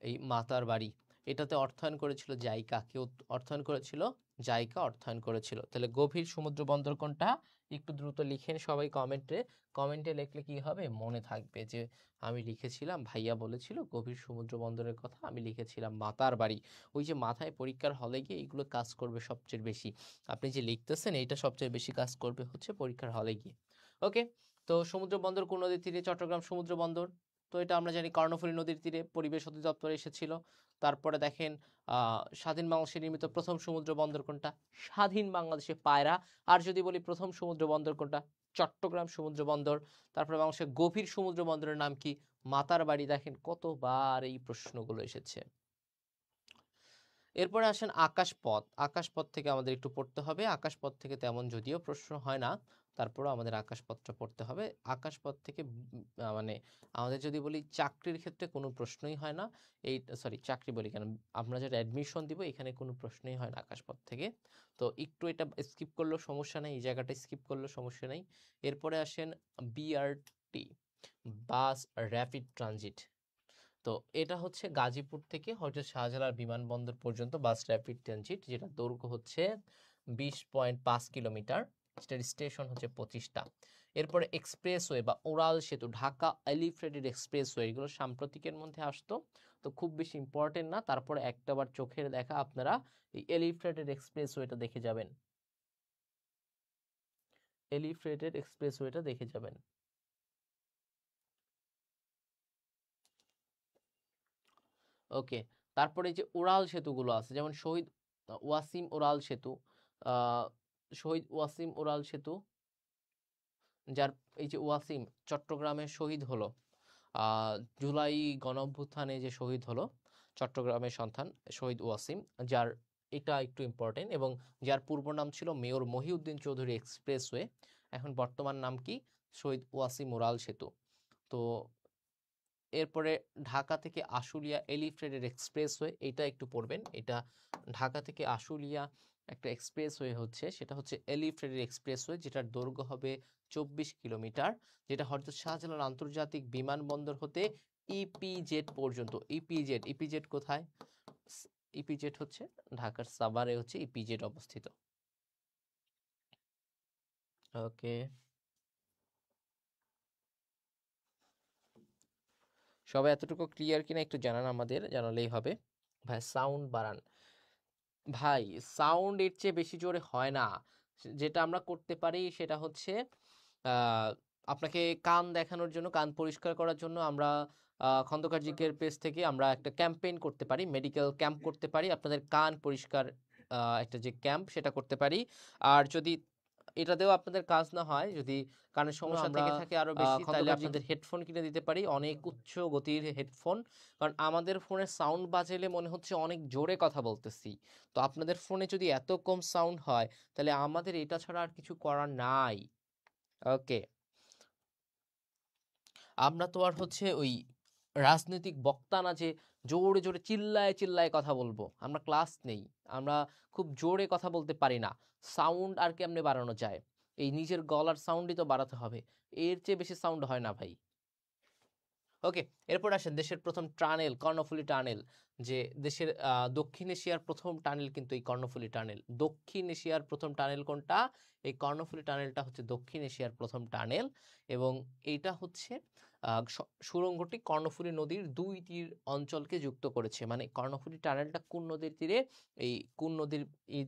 এই মাতারবাড়ি। এটাতে অর্থায়ন করেছিল জাইকা। কেউ অর্থায়ন করেছিল? জাইকা অর্থায়ন করেছিল। তাহলে গভীর সমুদ্র বন্দর কোনটা? একটু দ্রুত লিখেন সবাই কমেন্টে। কমেন্টে লিখলে কি হবে, মনে থাকবে যে আমি লিখেছিলাম, ভাইয়া বলেছিল গভীর সমুদ্র বন্দরের কথা, আমি লিখেছিলাম মাতারবাড়ি। ওই যে মাথায় পরীক্ষার হলে গিয়ে এইগুলো কাজ করবে সবচেয়ে বেশি। আপনি যে লিখতেছেন এইটা সবচেয়ে বেশি কাজ করবে হচ্ছে পরীক্ষার হলে গিয়ে। ওকে, তো সমুদ্র বন্দর কোন নদীর তীরে? চট্টগ্রাম সমুদ্র বন্দর। তো এটা আমরা জানি কর্ণফুলী নদীর তীরে, পরিবেশ অধিদপ্তর এসেছিল। তারপরে দেখেন স্বাধীন বাংলাদেশে নির্মিত প্রথম সমুদ্র বন্দর কোনটা? স্বাধীন বাংলাদেশে পায়রা। আর যদি বলি প্রথম সমুদ্র বন্দর কোনটা? চট্টগ্রাম সমুদ্র বন্দর। তারপরে বাংলাদেশের গভীর সমুদ্র বন্দরের নাম কি? মাতারবাড়ি। দেখেন কতবার এই প্রশ্নগুলো এসেছে। এরপরে আসেন আকাশপথ। আকাশপথ থেকে আমাদের একটু পড়তে হবে। আকাশপথ থেকে তেমন যদিও প্রশ্ন হয় না, তারপরেও আমাদের আকাশপথটা পড়তে হবে। আকাশপথ থেকে মানে আমাদের যদি বলি চাকরির ক্ষেত্রে কোনো প্রশ্নই হয় না। এই সরি, চাকরি বলি কেন, আমরা যেটা অ্যাডমিশন দিব এখানে কোনো প্রশ্নই হয় না আকাশপথ থেকে। তো একটু এটা স্কিপ করলেও সমস্যা নেই, এই জায়গাটা স্কিপ করলেও সমস্যা নেই। এরপরে আসেন বিআরটি, বাস র্যাপিড ট্রানজিট। তো এটা হচ্ছে গাজীপুর থেকে হযরত শাহজালাল বিমানবন্দর পর্যন্ত বাস র্যাপিড ট্রানজিট, যেটা দৈর্ঘ্য হচ্ছে 20.5 কিলোমিটার, যেটার স্টেশন হচ্ছে 25টা। এরপরে এক্সপ্রেসওয়ে বা ওরাল সেতু, ঢাকা এলিভেটেড এক্সপ্রেসওয়ে, এগুলো সাম্প্রতিকের মধ্যে আসতো, তো খুব বেশি ইম্পর্টেন্ট না। তারপরে একটাবার চোখের দেখা আপনারা এই এলিভেটেড এক্সপ্রেসওয়েটা দেখে যাবেন, এলিভেটেড এক্সপ্রেসওয়েটা দেখে যাবেন। ওকে, তারপরে যে ওরাল সেতুগুলো আছে, যেমন শহীদ ওয়াসিম ওরাল সেতু, আহ, শহীদ ওয়াসিম ওরাল সেতু, যার এই যে ওয়াসিম চট্টগ্রামে শহীদ হলো, জুলাই গণঅভ্যুত্থানে যে শহীদ হলো, চট্টগ্রামের সন্তান শহীদ ওয়াসিম, যার এটা একটু ইম্পর্টেন্ট, এবং যার পূর্ব নাম ছিল মেয়র মহিউদ্দিন চৌধুরী এক্সপ্রেসওয়ে, এখন বর্তমান নাম কি? শহীদ ওয়াসিম ওরাল সেতু। তো এরপরে ঢাকা থেকে আশুলিয়া এলিভেটেড এক্সপ্রেসওয়ে, এটা একটু পড়বেন। এটা ঢাকা থেকে আশুলিয়া একটা এক্সপ্রেসওয়ে হচ্ছে, সেটা হচ্ছে এলিভেটেড এক্সপ্রেসওয়ে, যেটার দৈর্ঘ্য হবে 24 কিলোমিটার, যেটা হযরত শাহজালাল আন্তর্জাতিক বিমানবন্দর হতে ইপিজেড পর্যন্ত। ইপিজেড, ইপিজেড কোথায়? ইপিজেড হচ্ছে ঢাকার সাভারে হচ্ছে ইপিজেড অবস্থিত। ওকে, সবাই এতটুকু ক্লিয়ার কিনা একটু জানান, আমাদের জানালেই হবে। ভাই সাউন্ড বাড়ান। ভাই সাউন্ড এর চেয়ে বেশি জোরে হয় না। যেটা আমরা করতে পারি সেটা হচ্ছে আহ, আপনাকে কান দেখানোর জন্য, কান পরিষ্কার করার জন্য আমরা খন্দকার জিকের পেজ থেকে আমরা একটা ক্যাম্পেইন করতে পারি, মেডিকেল ক্যাম্প করতে পারি, আপনাদের কান পরিষ্কার একটা যে ক্যাম্প সেটা করতে পারি। আর যদি এটাতেও আপনাদের কাজ না হয়, যদি কানের সমস্যা থেকে থাকে আরো বেশি, তাহলে আপনাদের হেডফোন কিনে দিতে পারি, অনেক উচ্চ গতির হেডফোন। কারণ আমাদের ফোনে সাউন্ড বাজাইলে মনে হচ্ছে অনেক জোরে কথা বলতেছি, তো আপনাদের ফোনে যদি এত কম সাউন্ড হয় তাহলে আমাদের এটা ছাড়া আর কিছু করার নাই। ওকে, আমরা তো আর হচ্ছে ওই রাজনৈতিক বক্তা না যে জোরে জোরে চিল্লায় চিল্লায় কথা বলবো। আমরা ক্লাস নেই, আমরা খুব জোরে কথা বলতে পারি না। সাউন্ড আর কেমনে বাড়ানো যায়? এই নিজের গলার সাউন্ডই তো বাড়াতে হবে, এর চেয়ে বেশি সাউন্ড হয় না ভাই। ওকে, এরপর আসেন দেশের প্রথম টানেল, কর্ণফুলী টানেল। যে দেশের দক্ষিণ এশিয়ার প্রথম টানেল কিন্তু এই কর্ণফুলী টানেল। দক্ষিণ এশিয়ার প্রথম টানেল কোনটা? এই কর্ণফুলী টানেলটা হচ্ছে দক্ষিণ এশিয়ার প্রথম টানেল। এবং এইটা হচ্ছে সুড়ঙ্গটি কর্ণফুলী নদীর দুই তীর অঞ্চলকে যুক্ত করেছে। মানে কর্ণফুলী টানেলটা কোন নদীর তীরে, এই কোন নদীর, এই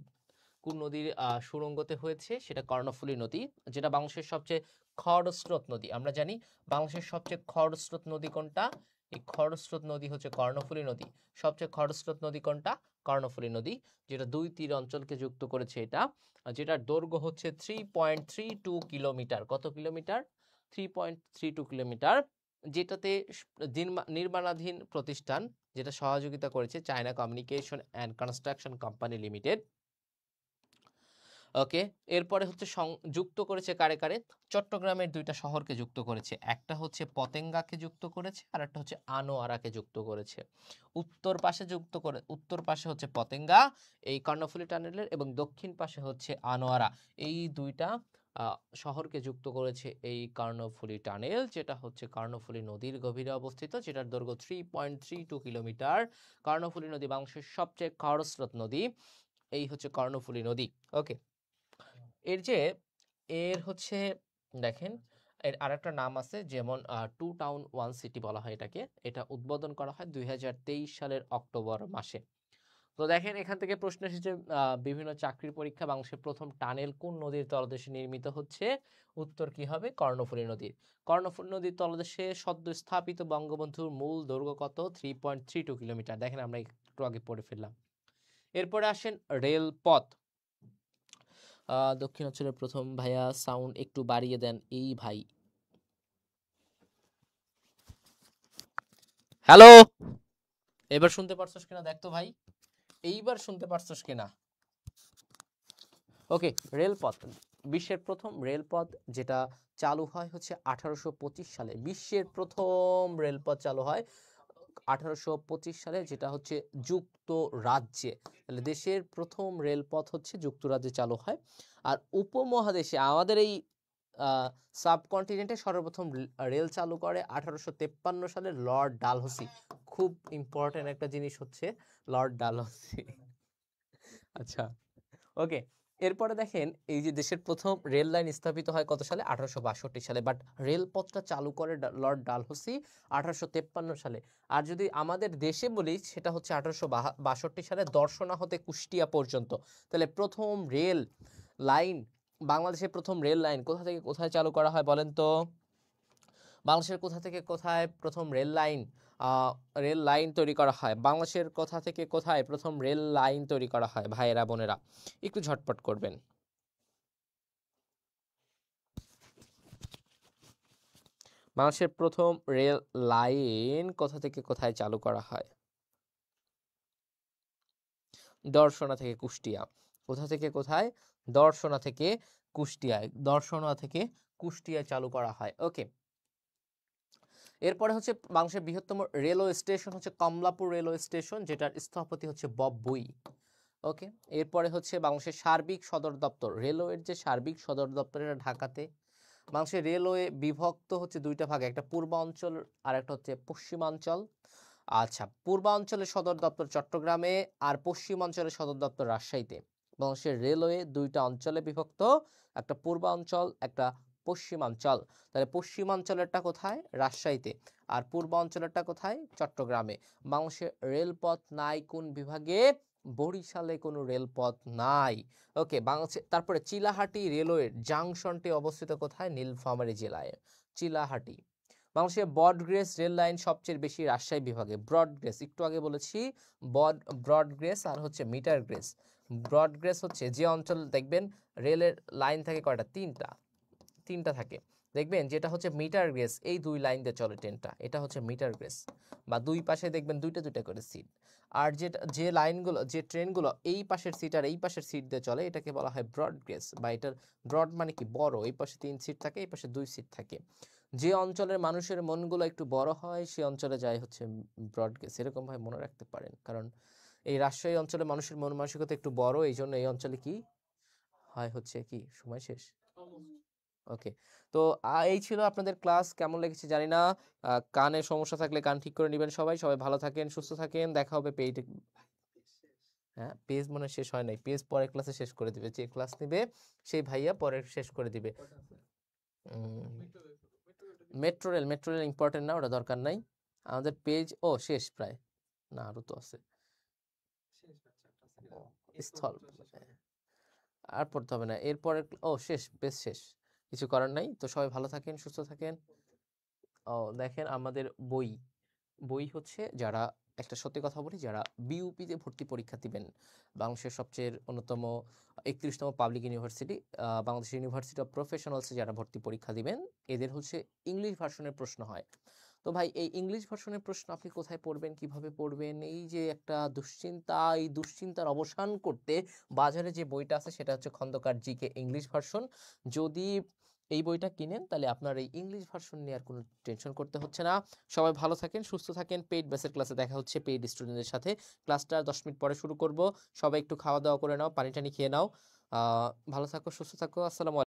কোন নদীর সুড়ঙ্গতে হয়েছে? সেটা কর্ণফুলী নদী, যেটা বাংলাদেশের সবচেয়ে খরস্রোত নদী। আমরা জানি বাংলাদেশের সবচেয়ে খরস্রোত নদী কোনটা? এই খরস্রোত নদী হচ্ছে কর্ণফুলী নদী। সবচেয়ে খরস্রোত নদী কোনটা? কর্ণফুলী নদী, যেটা দুই তীর অঞ্চলকে যুক্ত করেছে এটা। যেটার দৈর্ঘ্য হচ্ছে 3.32 কিলোমিটার। কত কিলোমিটার? 3.32 কিলোমিটার। যেটাতে নির্মাণাধীন প্রতিষ্ঠান, যেটা সহযোগিতা করেছে China communication and construction company limited. Okay, এরপরে হচ্ছে যুক্ত করেছে কারে কারে? চট্টগ্রামের দুইটা শহরকে যুক্ত করেছে। একটা হচ্ছে পতেঙ্গাকে যুক্ত করেছে, আর একটা হচ্ছে আনোয়ারাকে যুক্ত করেছে। উত্তর পাশে হচ্ছে পতেঙ্গা এই কর্ণফুলী টানেলের, এবং দক্ষিণ পাশে হচ্ছে আনোয়ারা। এই দুইটা শহরকে যুক্ত করেছে এই কর্ণফুলী টানেল, যেটা হচ্ছে কর্ণফুলী নদীর গভীরে অবস্থিত, যেটার দৈর্ঘ্য 3.32 কিলোমিটার। কর্ণফুলী নদী বাংলাদেশের সবচেয়ে খরস্রোত নদী, এই হচ্ছে কর্ণফুলী নদী। ওকে, এর হচ্ছে দেখেন, এর আরেকটা নাম আছে, যেমন টু টাউন ওয়ান সিটি বলা হয় এটাকে। এটা উদ্বোধন করা হয় 2023 সালের অক্টোবর মাসে। তো দেখেন, এখান থেকে প্রশ্ন এসেছে বিভিন্ন চাকরির পরীক্ষা, বাংলাদেশের প্রথম টানেল কোন নদীর তলদেশে নির্মিত হচ্ছে? উত্তর কি হবে? কর্ণফুলী নদীর। কর্ণফুলী নদীর তলদেশে সদ্য স্থাপিত বঙ্গবন্ধুর মূল দৈর্ঘ্য কত? 3.32 কিলোমিটার। দেখেন, আমরা একটু আগে পড়ে ফেললাম। এরপরে আসেন রেলপথ। দক্ষিণাঞ্চলের প্রথম, ভাইয়া সাউন্ড একটু বাড়িয়ে দেন এই ভাই। হ্যালো, এবার শুনতে পারছস কিনা দেখতো ভাই, এইবার শুনতে পারছস কিনা? ওকে, রেলপথ। বিশ্বের প্রথম রেলপথ যেটা চালু হয় হচ্ছে 1825 সালে। বিশ্বের প্রথম রেলপথ চালু হয় 1825 সালে, যেটা হচ্ছে যুক্তরাজ্যে। তাহলে দেশের প্রথম রেলপথ হচ্ছে যুক্তরাজ্যে চালু হয়। আর উপমহাদেশে আমাদের এই সাবকন্টিনেন্টে সর্বপ্রথম রেল চালু করে 1853 সালে লর্ড ডালহৌসি। খুব ইম্পর্টেন্ট একটা জিনিস হচ্ছে লর্ড ডালহৌসি। আচ্ছা, ওকে, এরপরে দেখেন, এই যে দেশের প্রথম রেল লাইন স্থাপিত হয় কত সালে? 1862 সালে। বাট রেলপথটা চালু করে লর্ড ডালহৌসি 1853 সালে। আর যদি আমাদের দেশে বলি, সেটা হচ্ছে 1862 সালে, দর্শনা হতে কুষ্টিয়া পর্যন্ত। তাহলে প্রথম রেল লাইন, বাংলাদেশের প্রথম রেল লাইন কোথা থেকে কোথায় চালু করা হয় বলেন তো? বাংলাদেশের কোথা থেকে কোথায় প্রথম রেল লাইন তৈরি করা হয়? বাংলাদেশের কোথা থেকে কোথায় প্রথম রেল লাইন তৈরি করা হয়? ভাইয়েরা বোনেরা একটু ঝটপট করবেন। বাংলাদেশের প্রথম রেল লাইন কোথা থেকে কোথায় চালু করা হয়? দর্শনা থেকে কুষ্টিয়া। কোথা থেকে কোথায়? দর্শনা থেকে কুষ্টিয়ায়। দর্শনা থেকে কুষ্টিয়ায় চালু করা হয়। ওকে, এরপরে হচ্ছে বাংলাদেশের বৃহত্তম রেলওয়ে স্টেশন হচ্ছে কমলাপুর রেলওয়ে স্টেশন, যেটার স্থপতি হচ্ছে বব বুই। ওকে, এরপরে হচ্ছে বাংলাদেশের সার্বিক সদর দপ্তর, রেলওয়ের যে সার্বিক সদর দপ্তর, এটা ঢাকাতে। বাংলাদেশের রেলওয়ে বিভক্ত হচ্ছে দুইটা ভাগে, একটা পূর্বাঞ্চল আর একটা হচ্ছে পশ্চিমাঞ্চল। আচ্ছা, পূর্বাঞ্চলের সদর দপ্তর চট্টগ্রামে, আর পশ্চিমাঞ্চলের সদর দপ্তর রাজশাহীতে। বাংলাদেশের রেলওয়ে দুইটা অঞ্চলে বিভক্ত, একটা পূর্বাঞ্চল, একটা পশ্চিমাঞ্চল। তাহলে পশ্চিমাঞ্চলেরটা কোথায়? রাজশাহীতে। আর পূর্বাঞ্চলেরটা কোথায়? চট্টগ্রামে। বাংলাদেশের রেলপথ নাই কোন বিভাগে? বরিশালে কোনো রেলপথ নাই। ওকে, বাংলাদেশে তারপরে চিলাহাটি রেলওয়ের জাংশনটি অবস্থিত কোথায়? নীলফামারী জেলায়, চিলাহাটি। বাংলাদেশে ব্রডগেজ রেল লাইন সবচেয়ে বেশি রাজশাহী বিভাগে। ব্রডগেজ একটু আগে বলেছি, ব্রডগেজ আর হচ্ছে মিটার গ্রেজ। ব্রড গেজ হচ্ছে যে অঞ্চল দেখবেন রেলের লাইন থাকে কয়টা, তিনটা থাকে, দেখবেন যেটা হচ্ছে মিটার গেজ, এই দুই লাইন দিয়ে চলে ট্রেনটা, এটা হচ্ছে মিটার গেজ, বা দুই পাশে দেখবেন দুইটা দুইটা করে সিট। আর যেটা যে লাইনগুলো যে ট্রেনগুলো এই পাশের সিট আর এই পাশের সিট দিয়ে চলে এটাকে বলা হয় ব্রড গেজ, বা এটার ব্রড মানে কি বড়, এই পাশে 3 সিট থাকে এই পাশে 2 সিট থাকে। যে অঞ্চলের মানুষের মনগুলো একটু বড় হয় সেই অঞ্চলে যায় হচ্ছে ব্রড গেজ, এরকম ভাবে মনে রাখতে পারেন, কারণ এই রাজশাহী অঞ্চলে মানুষের মন মানসিকতা একটু বড়, এই জন্য এই অঞ্চলে কি হয় হচ্ছে কি সময় শেষ। ওকে, তো এই ছিল আপনাদের ক্লাস, কেমন লেগেছে জানি না। কানে সমস্যা থাকলে কান ঠিক করে নেবেন সবাই, সবাই ভালো থাকেন, সুস্থ থাকেন, দেখা হবে পেইড। হ্যাঁ, পেজ মনে হয় শেষ হয় নাই, পেজ পরের ক্লাসে শেষ করে দিবে, যে ক্লাস নেবে সেই ভাইয়া পরে শেষ করে দিবে। মেট্রো রেল ইম্পর্টেন্ট না, ওটা দরকার নাই। আমাদের পেজ ও শেষ প্রায়, না আরো তো আছে। ও, স্থল আর পড়তে হবে না, এরপরে ও শেষ, পেজ শেষ, কিছু করার নাই। তো সবাই ভালো থাকেন, সুস্থ থাকেন। ও দেখেন আমাদের বই, বই হচ্ছে যারা, একটা সত্যি কথা বলি, যারা বিউপিতে ভর্তি পরীক্ষা দিবেন, বাংলাদেশের সবচেয়ে অন্যতম 31তম public university, Bangladesh university of প্রফেশনালসে যারা ভর্তি পরীক্ষা দিবেন, এদের হচ্ছে ইংলিশ ভার্সনের প্রশ্ন হয়। তো ভাই এই ইংলিশ ভার্সনের প্রশ্ন আপনি কোথায় পড়বেন, কিভাবে পড়বেন, এই যে একটা দুশ্চিন্তা, এই দুশ্চিন্তার অবসান করতে বাজারে যে বইটা আছে সেটা হচ্ছে খন্দকার জিকে ইংলিশ ভার্সন। যদি এই বইটা কিনেন তাহলে আপনার এই ইংলিশ ভার্সন নিয়ে আর কোনো টেনশন করতে হচ্ছে না। সবাই ভালো থাকেন, সুস্থ থাকেন, পেইড ব্যাচের ক্লাসে দেখা হচ্ছে পেইড স্টুডেন্টদের সাথে। ক্লাসটা 10 মিনিট পরে শুরু করব, সবাই একটু খাওয়া দাওয়া করে নাও, পানি টানি খেয়ে নাও। ভালো থাকো, সুস্থ থাকো, আসসালামু আলাইকুম।